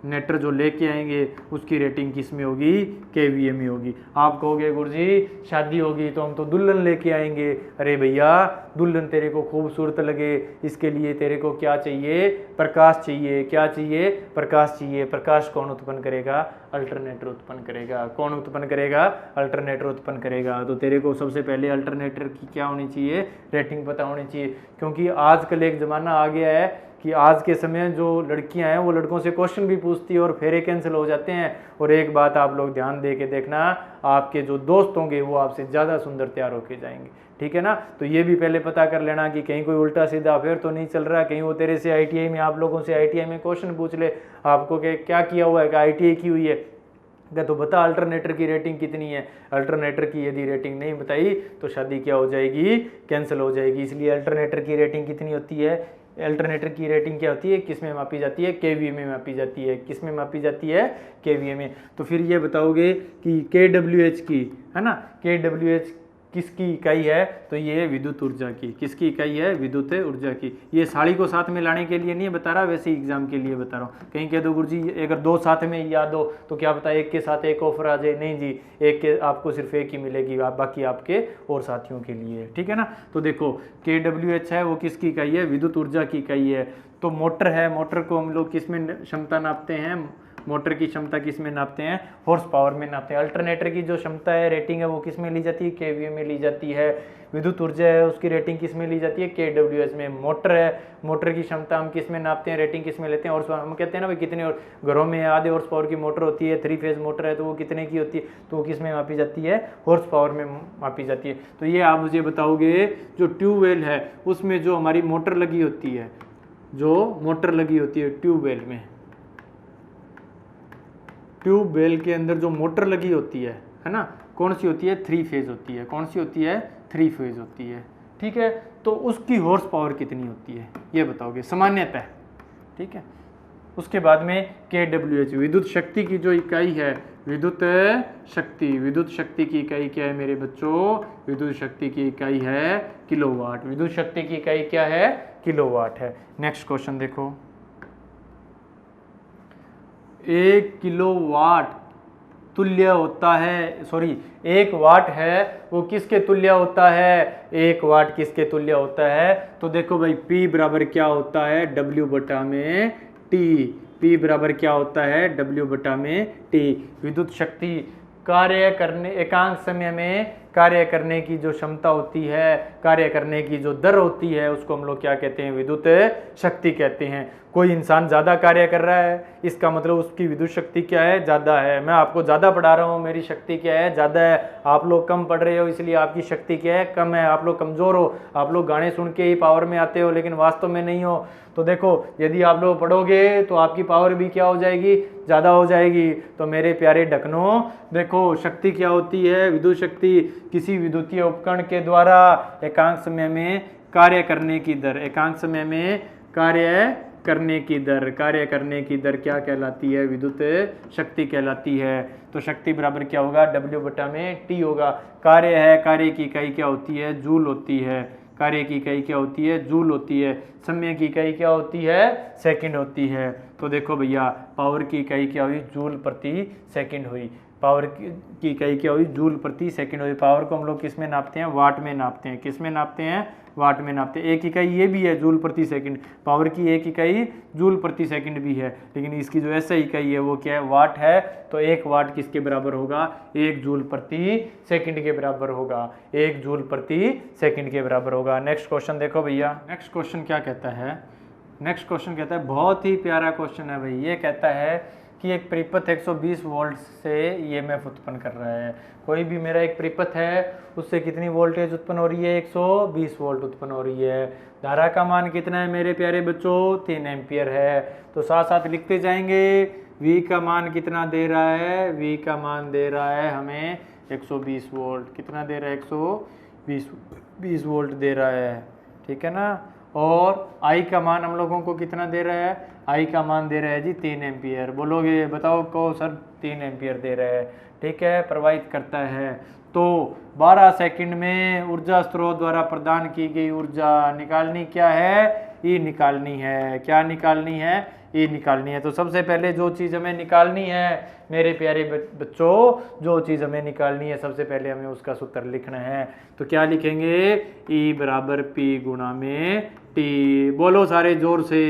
नेटर जो लेके आएंगे उसकी रेटिंग किस में होगी, केवीए में होगी। आप कहोगे गुरुजी शादी होगी तो हम तो दुल्हन लेके आएंगे। अरे भैया दुल्हन तेरे को खूबसूरत लगे इसके लिए तेरे को क्या चाहिए, प्रकाश चाहिए। क्या चाहिए, प्रकाश चाहिए। प्रकाश कौन उत्पन्न करेगा, अल्टरनेटर उत्पन्न करेगा। कौन उत्पन्न करेगा, अल्टरनेटर उत्पन्न करेगा। तो तेरे को सबसे पहले अल्टरनेटर की क्या होनी चाहिए, रेटिंग पता होनी चाहिए। क्योंकि आजकल एक ज़माना आ गया है कि आज के समय जो लड़कियां हैं वो लड़कों से क्वेश्चन भी पूछती है और फेरे कैंसिल हो जाते हैं। और एक बात आप लोग ध्यान दे के देखना, आपके जो दोस्त होंगे वो आपसे ज़्यादा सुंदर तैयार होके जाएंगे, ठीक है ना। तो ये भी पहले पता कर लेना कि कहीं कोई उल्टा सीधा अफेयर तो नहीं चल रहा, कहीं वो तेरे से ITI में, आप लोगों से ITI में क्वेश्चन पूछ ले आपको क्या किया हुआ है, कि ITI की हुई है, तो बता अल्टरनेटर की रेटिंग कितनी है। अल्टरनेटर की यदि रेटिंग नहीं बताई तो शादी क्या हो जाएगी, कैंसिल हो जाएगी। इसलिए अल्टरनेटर की रेटिंग कितनी होती है, अल्टरनेटर की रेटिंग क्या होती है, किस में मापी जाती है, केवीए में मापी जाती है। किस में मापी जाती है, केवीए में। तो फिर ये बताओगे कि KWH की, है ना, KWH किसकी इकाई है, तो ये विद्युत ऊर्जा की। किसकी इकाई है, विद्युत ऊर्जा की। ये साड़ी को साथ में लाने के लिए नहीं बता रहा, वैसे ही एग्जाम के लिए बता रहा हूँ। कहीं कह दो गुरुजी अगर दो साथ में याद हो तो क्या पता एक के साथ एक ऑफर आ जाए। नहीं जी, एक के आपको सिर्फ एक ही मिलेगी, बाकी आपके और साथियों के लिए, ठीक है ना। तो देखो KWH है वो किसकी इकाई है, विद्युत ऊर्जा की इकाई है। तो मोटर है, मोटर को हम लोग किस में क्षमता नापते हैं, मोटर की क्षमता किस में नापते हैं, हॉर्स पावर में नापते हैं। अल्टरनेटर की जो क्षमता है, रेटिंग है, वो किस में ली जाती है, केवीए में ली जाती है। विद्युत ऊर्जा है उसकी रेटिंग किस में ली जाती है, KWH में। मोटर है, मोटर की क्षमता हम किस में नापते हैं, रेटिंग किस में लेते हैं, हॉर्स पावर। हम कहते हैं ना भाई कितने, और घरों में आधे हॉर्स पावर की मोटर होती है, 3 फेज मोटर है तो वो कितने की होती है, तो वो किस में मापी जाती है, हॉर्स पावर में मापी जाती है। तो ये आप मुझे बताओगे जो ट्यूबवेल है उसमें जो हमारी मोटर लगी होती है, जो मोटर लगी होती है ट्यूबवेल में, ट्यूबवेल के अंदर जो मोटर लगी होती है ना, कौन सी होती है, 3 फेज होती है। कौन सी होती है, 3 फेज होती है, ठीक है। तो उसकी हॉर्स पावर कितनी होती है ये बताओगे सामान्यतः, ठीक है। उसके बाद में KWH विद्युत शक्ति की जो इकाई है, विद्युत शक्ति, विद्युत शक्ति की इकाई क्या है मेरे बच्चों, विद्युत शक्ति की इकाई है किलोवाट। विद्युत शक्ति की इकाई क्या है, किलोवाट है। नेक्स्ट क्वेश्चन देखो, 1 किलोवाट तुल्य होता है, सॉरी 1 वाट है वो किसके तुल्य होता है, 1 वाट किसके तुल्य होता है। तो देखो भाई P बराबर क्या होता है, W बटा में T। P बराबर क्या होता है, W बटा में T। विद्युत शक्ति कार्य करने, एकांक समय में कार्य करने की जो क्षमता होती है, कार्य करने की जो दर होती है, उसको हम लोग क्या कहते हैं, विद्युत शक्ति कहते हैं। कोई इंसान ज़्यादा कार्य कर रहा है, इसका मतलब उसकी विद्युत शक्ति क्या है, ज़्यादा है। मैं आपको ज़्यादा पढ़ा रहा हूँ, मेरी शक्ति क्या है, ज़्यादा है। आप लोग कम पढ़ रहे हो इसलिए आपकी शक्ति क्या है, कम है। आप लोग कमज़ोर हो, आप लोग गाने सुन के ही पावर में आते हो लेकिन वास्तव में नहीं हो। तो देखो यदि आप लोग पढ़ोगे तो आपकी पावर भी क्या हो जाएगी, ज़्यादा हो जाएगी। तो मेरे प्यारे ढकनों देखो शक्ति क्या होती है, विद्युत शक्ति किसी विद्युतीय उपकरण के द्वारा एकांक समय में कार्य करने की दर, एकांक समय में कार्य करने की दर, कार्य करने की दर क्या कहलाती है, विद्युत शक्ति कहलाती है। तो शक्ति बराबर क्या होगा, W बटा में T होगा। कार्य है, कार्य की इकाई क्या होती है, जूल होती है। कार्य की इकाई क्या होती है, जूल होती है। समय की इकाई क्या होती है, सेकंड होती है। तो देखो भैया पावर की इकाई क्या हुई, जूल प्रति सेकंड हुई। पावर की इकाई क्या हुई, जूल प्रति सेकंड हुई। पावर को हम लोग किस में नापते हैं, वाट में नापते हैं। किस में नापते हैं, वाट में नापते हैं। एक इकाई ये भी है जूल प्रति सेकंड, पावर की एक इकाई जूल प्रति सेकंड भी है, लेकिन इसकी जो ऐसा इकाई है वो क्या है, वाट है। तो 1 वाट किसके बराबर होगा, 1 जूल प्रति सेकंड के बराबर होगा। 1 जूल प्रति सेकंड के बराबर होगा। नेक्स्ट क्वेश्चन देखो भैया, नेक्स्ट क्वेश्चन क्या कहता है, नेक्स्ट क्वेश्चन कहता है, बहुत ही प्यारा क्वेश्चन है भाई। ये कहता है कि एक परिपथ 120 वोल्ट से EMF उत्पन्न कर रहा है। कोई भी मेरा एक परिपथ है उससे कितनी वोल्टेज उत्पन्न हो रही है, 120 वोल्ट उत्पन्न हो रही है। धारा का मान कितना है मेरे प्यारे बच्चों, 3 एम्पियर है। तो साथ साथ लिखते जाएंगे, V का मान कितना दे रहा है, V का मान दे रहा है हमें 120 वोल्ट। कितना दे रहा है, 120 वोल्ट दे रहा है, ठीक है ना। और I का मान हम लोगों को कितना दे रहा है, I का मान दे रहा है जी 3 एम्पियर। बोलोगे बताओ को सर 3 एम्पियर दे रहा है, ठीक है, प्रवाहित करता है। तो 12 सेकंड में ऊर्जा स्रोत द्वारा प्रदान की गई ऊर्जा निकालनी क्या है, E निकालनी है। क्या निकालनी है, ई निकालनी है। तो सबसे पहले जो चीज़ हमें निकालनी है मेरे प्यारे बच्चों, जो चीज़ हमें निकालनी है सबसे पहले हमें उसका सूत्र लिखना है। तो क्या लिखेंगे, ई बराबर पी गुणा में टी। बोलो सारे जोर से,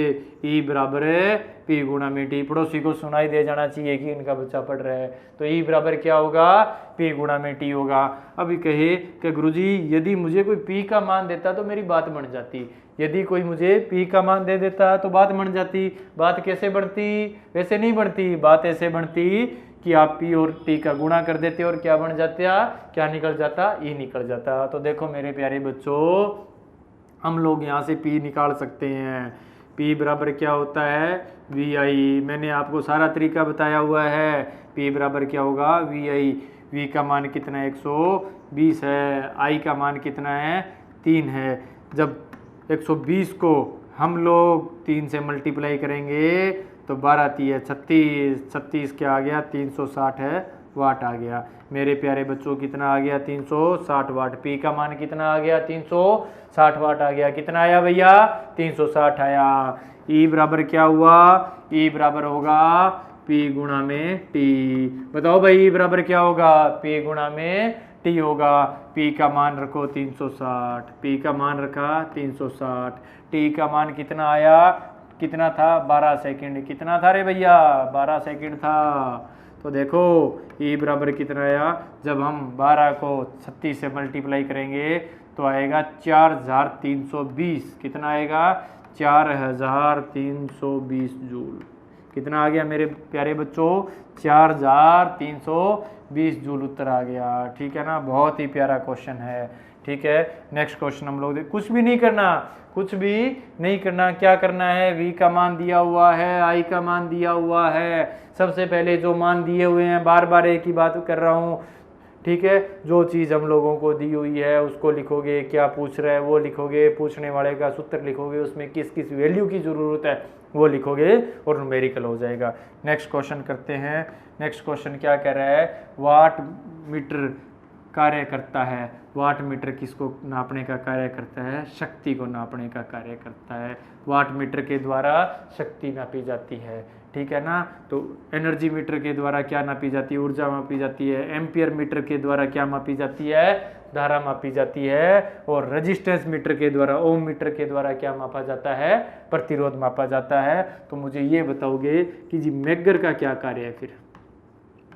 ई बराबर पी गुणा में टी। पड़ोसी को सुनाई दे जाना चाहिए कि इनका बच्चा पढ़ रहा है। तो ई बराबर क्या होगा, पी गुणा में टी होगा। अभी कहे कि गुरुजी यदि मुझे कोई पी का मान देता तो मेरी बात बन जाती, यदि कोई मुझे पी का मान दे देता तो बात बन जाती। बात कैसे बढ़ती, वैसे नहीं बढ़ती, बात ऐसे बढ़ती कि आप पी और टी का गुणा कर देते और क्या बन जाता, क्या निकल जाता, ई निकल जाता। तो देखो मेरे प्यारे बच्चों, हम लोग यहाँ से पी निकाल सकते हैं। पी बराबर क्या होता है, वी आई। मैंने आपको सारा तरीका बताया हुआ है। पी बराबर क्या होगा, वी आई। वी का मान कितना है, 120 है। आई का मान कितना है, 3 है। जब 120 को हम लोग 3 से मल्टीप्लाई करेंगे तो 12 3 है 36, 36 क्या आ गया, 360 है वाट आ गया। मेरे प्यारे बच्चों कितना आ गया, 360 वाट। पी का मान कितना आ गया, 360 वाट आ गया। कितना आया भैया, 360 आया। ई बराबर क्या हुआ, ई बराबर होगा पी गुणा में टी। बताओ भाई ई बराबर क्या होगा, पी गुणा में टी होगा। पी का मान रखो 360, पी का मान रखा 360। टी का मान कितना आया, कितना था, 12 सेकंड। कितना था रे भैया, 12 सेकंड था। तो देखो ई बराबर कितना आया, जब हम 12 को 36 से मल्टीप्लाई करेंगे तो आएगा 4320। कितना आएगा, 4320 जूल। कितना आ गया मेरे प्यारे बच्चों, 4320 जूल उत्तर आ गया। ठीक है ना, बहुत ही प्यारा क्वेश्चन है। ठीक है, नेक्स्ट क्वेश्चन हम लोग कुछ भी नहीं करना, कुछ भी नहीं करना। क्या करना है, वी का मान दिया हुआ है, आई का मान दिया हुआ है। सबसे पहले जो मान दिए हुए हैं, बार बार एक ही बात कर रहा हूँ, ठीक है, जो चीज़ हम लोगों को दी हुई है उसको लिखोगे, क्या पूछ रहा है वो लिखोगे, पूछने वाले का सूत्र लिखोगे, उसमें किस किस वैल्यू की ज़रूरत है वो लिखोगे और न्यूमेरिकल हो जाएगा। नेक्स्ट क्वेश्चन करते हैं। नेक्स्ट क्वेश्चन क्या कह रहा है, वाट मीटर कार्य करता है। वाट मीटर किसको नापने का कार्य करता है, शक्ति को नापने का कार्य करता है। वाट मीटर के द्वारा शक्ति नापी जाती है। ठीक है ना, तो एनर्जी मीटर के द्वारा क्या नापी जाती है, ऊर्जा मापी जाती है। एम्पियर मीटर के द्वारा क्या मापी जाती है, धारा मापी जाती है। और रेजिस्टेंस मीटर के द्वारा, ओम मीटर के द्वारा क्या मापा जाता है, प्रतिरोध मापा जाता है। तो मुझे ये बताओगे कि जी मेगर का क्या कार्य है, फिर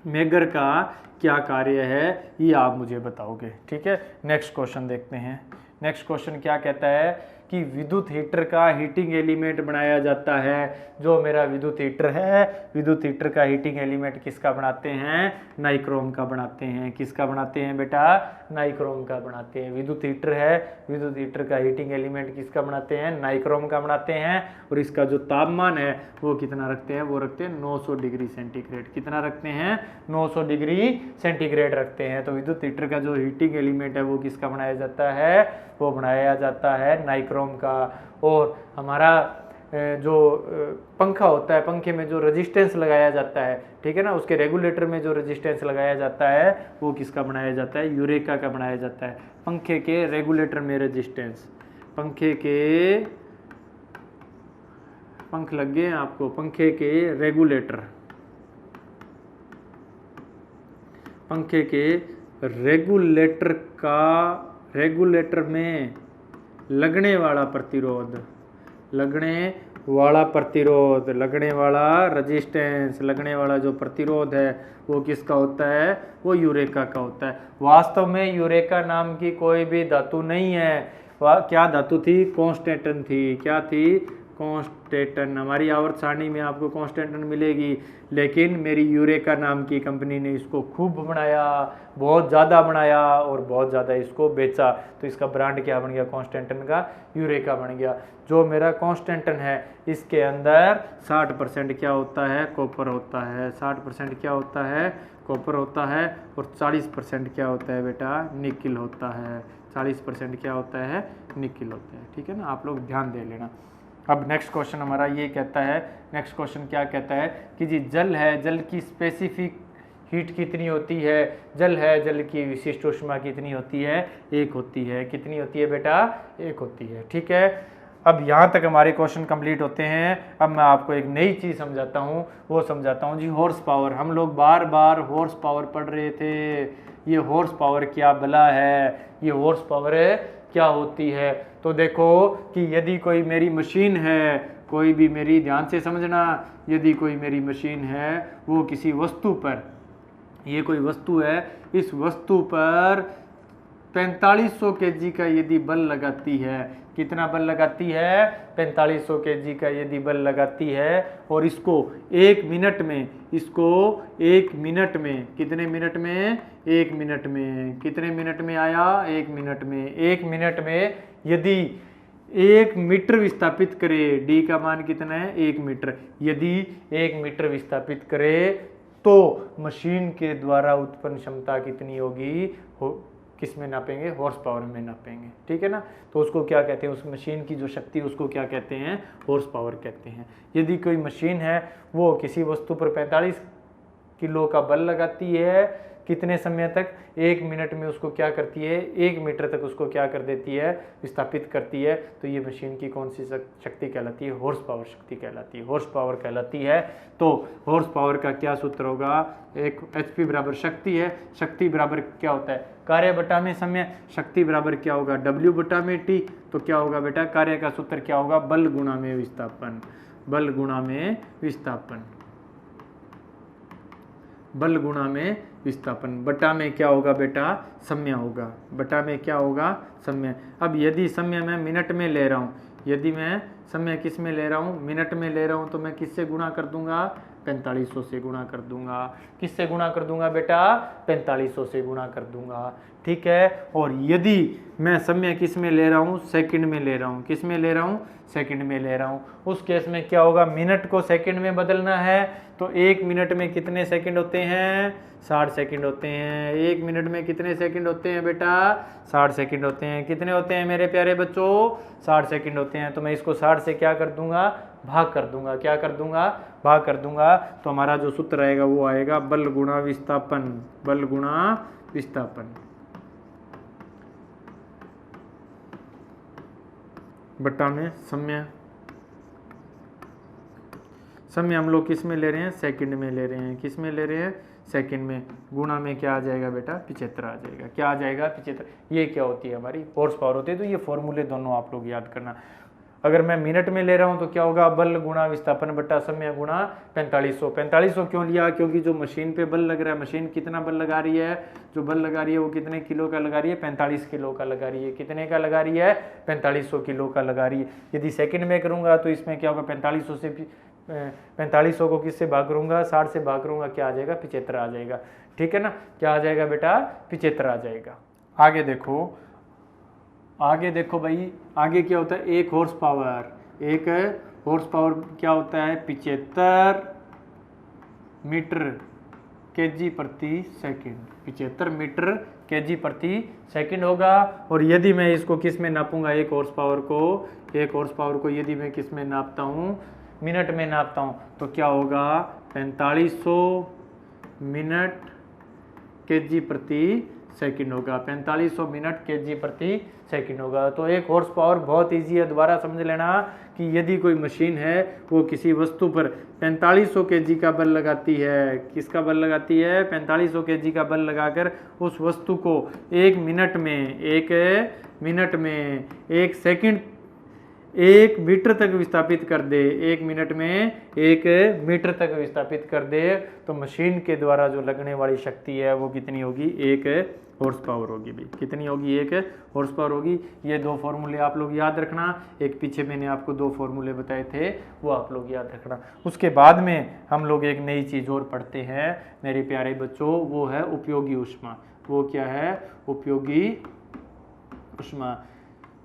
मेगर का क्या कार्य है ये आप मुझे बताओगे। ठीक है, नेक्स्ट क्वेश्चन देखते हैं। नेक्स्ट क्वेश्चन क्या कहता है कि विद्युत हीटर का हीटिंग एलिमेंट बनाया जाता है। जो मेरा विद्युत हीटर है, विद्युत हीटर का हीटिंग एलिमेंट किसका बनाते हैं, नाइक्रोम का बनाते हैं। किसका बनाते हैं बेटा, नाइक्रोम का बनाते हैं। विद्युत हीटर है, विद्युत हीटर का हीटिंग एलिमेंट किसका बनाते हैं, नाइक्रोम का बनाते हैं। और इसका जो तापमान है वो कितना रखते हैं, वो रखते हैं 900 डिग्री सेंटीग्रेड। कितना रखते हैं, 900 डिग्री सेंटीग्रेड रखते हैं। तो विद्युत हीटर का जो हीटिंग एलिमेंट है वो किसका बनाया जाता है, वो बनाया जाता है नाइक्रोम का। और हमारा जो पंखा होता है, पंखे में जो रेजिस्टेंस लगाया जाता है, ठीक है ना, उसके रेगुलेटर में जो रेजिस्टेंस लगाया जाता है वो किसका बनाया जाता है, यूरेका का बनाया जाता है। पंखे के रेगुलेटर में रेजिस्टेंस, पंखे के पंख लग गए आपको, पंखे के रेगुलेटर, पंखे के रेगुलेटर का, रेगुलेटर में लगने वाला प्रतिरोध, लगने वाला प्रतिरोध, लगने वाला रेजिस्टेंस, लगने वाला जो प्रतिरोध है वो किसका होता है, वो यूरेका का होता है। वास्तव में यूरेका नाम की कोई भी धातु नहीं है। क्या धातु थी, कॉन्स्टेंटन थी। क्या थी, कॉन्स्टेंटन। हमारी आवर्त सारणी में आपको कॉन्स्टेंटन मिलेगी, लेकिन मेरी यूरेका नाम की कंपनी ने इसको खूब बनाया, बहुत ज़्यादा बनाया और बहुत ज़्यादा इसको बेचा। तो इसका ब्रांड क्या बन गया, कॉन्स्टेंटन का यूरेका बन गया। जो मेरा कॉन्स्टेंटन है इसके अंदर 60% क्या होता है, कॉपर होता है। 60% क्या होता है, कॉपर होता है। और 40% क्या होता है बेटा, निकिल होता है। 40% क्या होता है, निकिल होता है। ठीक है ना, आप लोग ध्यान दे लेना। अब नेक्स्ट क्वेश्चन हमारा ये कहता है, नेक्स्ट क्वेश्चन क्या कहता है कि जी जल है, जल की स्पेसिफिक हीट कितनी होती है, जल है, जल की विशिष्ट ऊष्मा कितनी होती है, 1 होती है। कितनी होती है बेटा, 1 होती है। ठीक है, अब यहाँ तक हमारे क्वेश्चन कंप्लीट होते हैं। अब मैं आपको एक नई चीज़ समझाता हूँ, वो समझाता हूँ जी हॉर्स पावर। हम लोग बार बार हॉर्स पावर पढ़ रहे थे, ये हॉर्स पावर क्या भला है, ये हॉर्स पावर क्या होती है। तो देखो कि यदि कोई मेरी मशीन है, कोई भी मेरी ध्यान से समझना, यदि कोई मेरी मशीन है वो किसी वस्तु पर, ये कोई वस्तु है, इस वस्तु पर 4500 केजी का यदि बल लगाती है, कितना बल लगाती है, 4500 केजी का यदि बल लगाती है, और इसको एक मिनट में, इसको एक मिनट में, कितने मिनट में, एक मिनट में, कितने मिनट में आया, एक मिनट में, एक मिनट में यदि 1 मीटर विस्थापित करे, डी का मान कितना है, 1 मीटर, यदि 1 मीटर विस्थापित करे तो मशीन के द्वारा उत्पन्न क्षमता कितनी होगी, किस में नापेंगे, हॉर्स पावर में नापेंगे, ठीक है ना। तो उसको क्या कहते हैं, उस मशीन की जो शक्ति है उसको क्या कहते हैं, हॉर्स पावर कहते हैं। यदि कोई मशीन है वो किसी वस्तु पर 45 किलो का बल लगाती है, कितने समय तक, 1 मिनट में उसको क्या करती है, 1 मीटर तक उसको क्या कर देती है, विस्थापित करती है, तो ये मशीन की कौन सी शक्ति कहलाती है, हॉर्स पावर शक्ति कहलाती है, हॉर्स पावर कहलाती है। तो हॉर्स पावर का क्या सूत्र होगा, एक HP बराबर शक्ति है, शक्ति बराबर क्या होता है, कार्य बटा में समय, शक्ति बराबर क्या होगा, W बटा में T। तो क्या होगा बेटा, कार्य का सूत्र क्या होगा, बल गुणा में विस्थापन, बल गुणा में विस्थापन, बल गुणा में विस्थापन, बटा में क्या होगा बेटा, समय होगा, बटा में क्या होगा, समय। अब यदि समय मैं मिनट में ले रहा हूँ, यदि मैं समय किस में ले रहा हूँ, मिनट में ले रहा हूँ, तो मैं किससे गुणा कर दूंगा, 4500 से गुणा कर दूंगा, किससे गुणा कर दूंगा बेटा, 4500 से गुणा कर दूंगा, ठीक है। और यदि मैं समय किस में ले रहा हूँ, सेकंड में ले रहा हूँ, किस में ले रहा हूँ, सेकंड में ले रहा हूँ, उस केस में क्या होगा, मिनट को सेकंड में बदलना है, तो 1 मिनट में कितने सेकंड होते हैं, 60 सेकंड होते हैं। 1 मिनट में कितने सेकंड होते हैं बेटा, 60 सेकंड होते हैं। कितने होते हैं मेरे प्यारे बच्चों, 60 सेकंड होते हैं। तो मैं इसको 60 से क्या कर दूंगा, भाग कर दूंगा, क्या कर दूंगा, भाग कर दूंगा। तो हमारा जो सूत्र आएगा वो आएगा बल गुणा विस्थापन, बल गुणा विस्थापन, बटा में समय। समय हम लोग किस में ले रहे हैं, सेकंड में ले रहे हैं, किस में ले रहे हैं, सेकंड में, गुणा में क्या आ जाएगा बेटा, 75 आ जाएगा, क्या आ जाएगा, 75। ये क्या होती है, हमारी हॉर्स पावर होती है। तो ये फॉर्मूले दोनों आप लोग याद करना। अगर मैं मिनट में ले रहा हूं तो क्या होगा, बल गुणा विस्थापन बटा समय गुणा 4500। 4500 क्यों लिया, क्योंकि जो मशीन पे बल लग रहा है, मशीन कितना बल लगा रही है, जो बल लगा रही है वो कितने किलो का लगा रही है, 45 किलो का लगा रही है। कितने का लगा रही है, 4500 किलो का लगा रही है। यदि सेकंड में करूंगा तो इसमें क्या होगा, 4500 से 4500 को किससे भाग करूंगा, 60 से भाग करूंगा, क्या आ जाएगा, 75 आ जाएगा, ठीक है ना। क्या आ जाएगा बेटा, 75 आ जाएगा। आगे देखो, आगे देखो भाई, आगे क्या होता है, एक हॉर्स पावर, एक हॉर्स पावर क्या होता है, 75 मीटर केजी प्रति सेकंड, 75 मीटर केजी प्रति सेकंड होगा। और यदि मैं इसको किस में नापूंगा, एक हॉर्स पावर को, एक हॉर्स पावर को यदि मैं किस में नापता हूँ, मिनट में नापता हूँ, तो क्या होगा, 4500 मिनट केजी प्रति सेकंड होगा, 4500 मिनट केजी प्रति सेकंड होगा। तो एक हॉर्स पावर बहुत इजी है, दोबारा समझ लेना कि यदि कोई मशीन है वो किसी वस्तु पर 4500 केजी का बल लगाती है, किसका बल लगाती है, 4500 केजी का बल लगाकर उस वस्तु को 1 मिनट में, 1 मिनट में 1 सेकंड 1 मीटर तक विस्थापित कर दे, 1 मिनट में 1 मीटर तक विस्थापित कर दे, तो मशीन के द्वारा जो लगने वाली शक्ति है वो कितनी होगी, 1 हॉर्स पावर होगी भाई, कितनी होगी, 1 हॉर्स पावर होगी। ये 2 फॉर्मूले आप लोग याद रखना, एक पीछे मैंने आपको 2 फॉर्मूले बताए थे वो आप लोग याद रखना। उसके बाद में हम लोग एक नई चीज़ और पढ़ते हैं मेरे प्यारे बच्चों, वो है उपयोगी ऊष्मा। वो क्या है, उपयोगी ऊष्मा।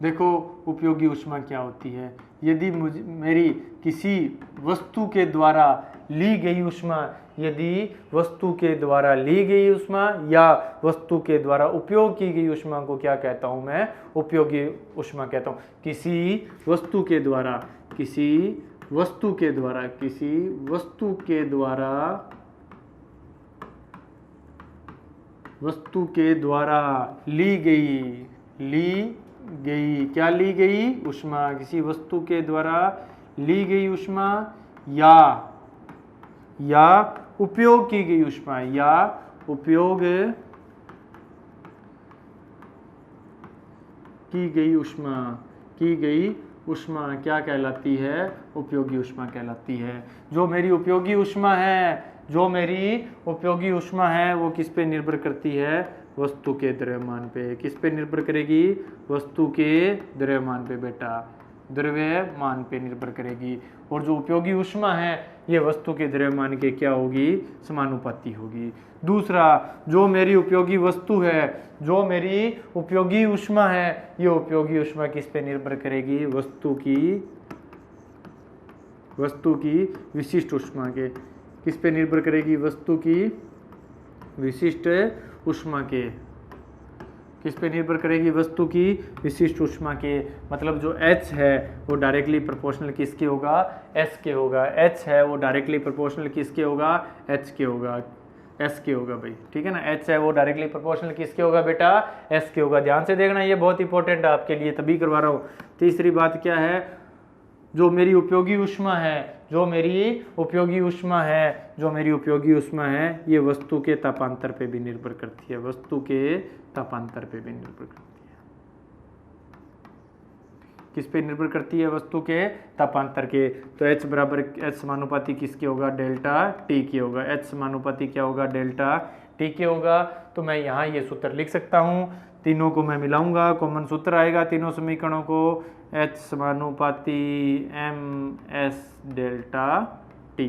देखो उपयोगी ऊष्मा क्या होती है, यदि मेरी किसी वस्तु के द्वारा ली गई ऊष्मा, यदि वस्तु के द्वारा ली गई ऊष्मा या वस्तु के द्वारा उपयोग की गई ऊष्मा को क्या कहता हूं मैं, उपयोगी ऊष्मा कहता हूं। किसी वस्तु के द्वारा, किसी वस्तु के द्वारा, किसी वस्तु के द्वारा, वस्तु के द्वारा ली गई, क्या ली गई? ऊष्मा। किसी वस्तु के द्वारा ली गई ऊष्मा या उपयोग की गई ऊष्मा, या उपयोग की गई ऊष्मा क्या कहलाती है? उपयोगी ऊष्मा कहलाती है। जो मेरी उपयोगी ऊष्मा है वो किस पे निर्भर करती है? वस्तु के द्रव्यमान पे। किस पे निर्भर करेगी? वस्तु के द्रव्यमान पे बेटा, द्रव्यमान पे निर्भर करेगी। और जो उपयोगी ऊष्मा है ये वस्तु के द्रव्यमान के क्या होगी? समानुपाती होगी। दूसरा, जो मेरी उपयोगी वस्तु है, जो मेरी उपयोगी ऊष्मा है, ये उपयोगी ऊष्मा किस पे निर्भर करेगी? वस्तु की विशिष्ट ऊष्मा के। किस पे निर्भर करेगी? वस्तु की विशिष्ट ऊष्मा के। किस पे निर्भर करेगी? वस्तु की विशिष्ट ऊष्मा के। मतलब जो H है वो डायरेक्टली प्रोपोर्शनल किसके होगा? S के होगा। H है वो डायरेक्टली प्रोपोर्शनल किसके होगा? H के होगा, S के होगा भाई, ठीक है ना। H है वो डायरेक्टली प्रोपोर्शनल किसके होगा बेटा? S के होगा। ध्यान से देखना, ये बहुत इंपॉर्टेंट है आपके लिए, तभी करवा रहा हूँ। तीसरी बात क्या है? जो मेरी उपयोगी ऊष्मा है, ये वस्तु के तापांतर पे भी निर्भर करती है। वस्तु के तापांतर पे भी निर्भर करती है। किस पे निर्भर करती है? वस्तु के तापांतर के। तो H बराबर H समानुपाती किसके होगा? डेल्टा T के होगा। H समानुपाती क्या होगा? डेल्टा T के होगा। तो मैं यहाँ ये सूत्र लिख सकता हूँ, तीनों को मैं मिलाऊंगा, कॉमन सूत्र आएगा तीनों समीकरणों को। H समानुपाती MS delta T,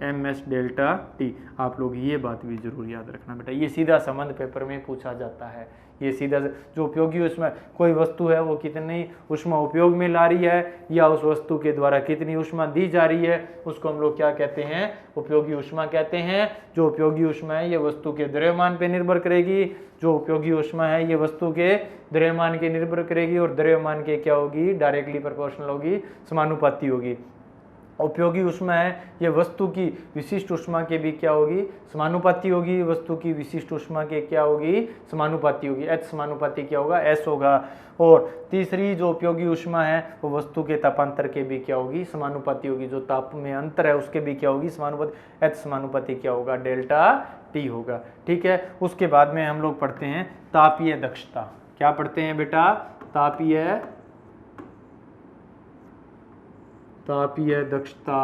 MS delta T। आप लोग ये बात भी जरूर याद रखना बेटा, ये सीधा संबंध पेपर में पूछा जाता है। ये सीधा जो उपयोगी ऊष्मा, कोई वस्तु है वो कितनी ऊष्मा उपयोग में ला रही है या उस वस्तु के द्वारा कितनी ऊष्मा दी जा रही है, उसको हम लोग क्या कहते हैं? उपयोगी ऊष्मा कहते हैं। जो उपयोगी ऊष्मा है ये वस्तु के द्रव्यमान पे निर्भर करेगी। जो उपयोगी ऊष्मा है ये वस्तु के द्रव्यमान के निर्भर करेगी और द्रव्यमान के क्या होगी? डायरेक्टली प्रोपोर्शनल होगी, समानुपाती होगी। उपयोगी ऊष्मा है ये वस्तु की विशिष्ट ऊष्मा के भी क्या होगी? समानुपाती होगी। वस्तु की विशिष्ट ऊष्मा के क्या होगी? समानुपाती होगी। H समानुपाती क्या होगा? S होगा। और तीसरी जो उपयोगी ऊष्मा है वो वस्तु के तापांतर के भी क्या होगी? समानुपाती होगी। जो ताप में अंतर है उसके भी क्या होगी? समानुपाती। H समानुपाती क्या होगा? डेल्टा T होगा, ठीक है। उसके बाद में हम लोग पढ़ते हैं तापीय दक्षता। क्या पढ़ते हैं बेटा? तापीय दक्षता,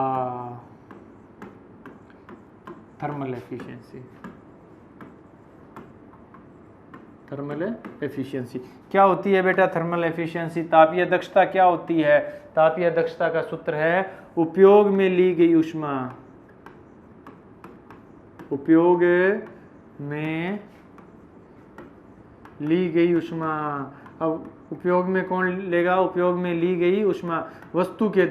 थर्मल एफिशिएंसी। क्या होती है बेटा थर्मल एफिशिएंसी? तापीय दक्षता क्या होती है? तापीय दक्षता का सूत्र है उपयोग में ली गई ऊष्मा, उपयोग में ली गई ऊष्मा। अब उपयोग में कौन लेगा? उपयोग में ली गई ऊष्मा वस्तु के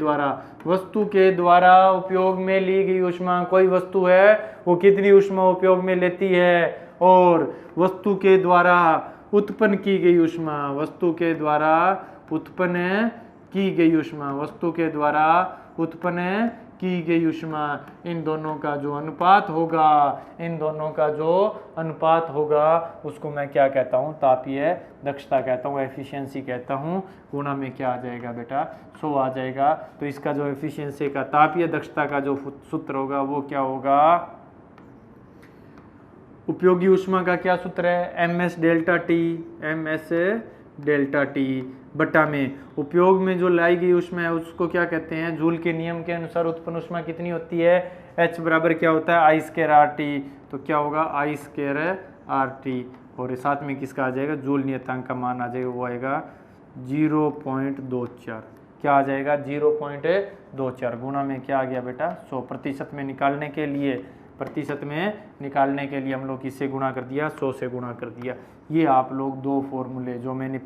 द्वारा उपयोग में ली गई ऊष्मा। कोई वस्तु है वो कितनी ऊष्मा उपयोग में लेती है? और वस्तु के द्वारा उत्पन्न की गई ऊष्मा, वस्तु के द्वारा उत्पन्न की गई ऊष्मा, वस्तु के द्वारा उत्पन्न की गई ऊष्मा, इन दोनों का जो अनुपात होगा उसको मैं क्या कहता हूँ? तापीय दक्षता कहता हूँ, एफिशिएंसी कहता हूँ। गुणा में क्या आ जाएगा बेटा? 100 आ जाएगा। तो इसका जो एफिशिएंसी का, तापीय दक्षता का जो सूत्र होगा वो क्या होगा? उपयोगी ऊष्मा का क्या सूत्र है? MS डेल्टा T बटा में उपयोग में जो लाई गई ऊष्मा है उसको क्या कहते हैं? जूल के नियम के अनुसार उत्पन्न ऊष्मा कितनी होती है? H बराबर क्या होता है? I²RT। तो क्या होगा? I²RT। और साथ में किसका आ जाएगा? जूल नियतांक का मान आ जाएगा, वो आएगा 0.24। क्या आ जाएगा? 0.24। गुणा में क्या आ गया बेटा? 100। प्रतिशत में निकालने के लिए हम लोग किससे गुणा कर दिया? 100 से गुणा कर दिया। ये आप लोग दो फॉर्मूले जो मैंने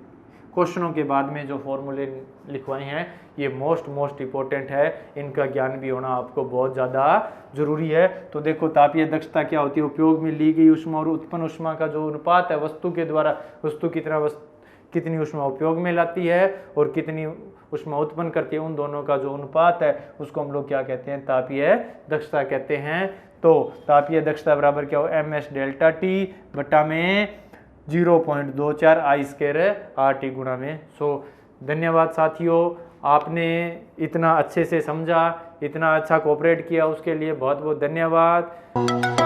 क्वेश्चनों के बाद में जो फॉर्मूले लिखवाए हैं ये मोस्ट इंपॉर्टेंट है, इनका ज्ञान भी होना आपको बहुत ज़्यादा जरूरी है। तो देखो तापीय दक्षता क्या होती है? उपयोग में ली गई ऊष्मा और उत्पन्न ऊष्मा का जो अनुपात है, वस्तु के द्वारा वस्तु कितनी ऊष्मा उपयोग में लाती है और कितनी ऊष्मा उत्पन्न करती है, उन दोनों का जो अनुपात है उसको हम लोग क्या कहते हैं? तापीय दक्षता कहते हैं। तो तापीय दक्षता बराबर क्या हो? MS डेल्टा T बटा में 0.24 आई स्क्वायर है RT गुणा में 100। धन्यवाद साथियों, आपने इतना अच्छे से समझा, इतना अच्छा कोऑपरेट किया, उसके लिए बहुत बहुत धन्यवाद।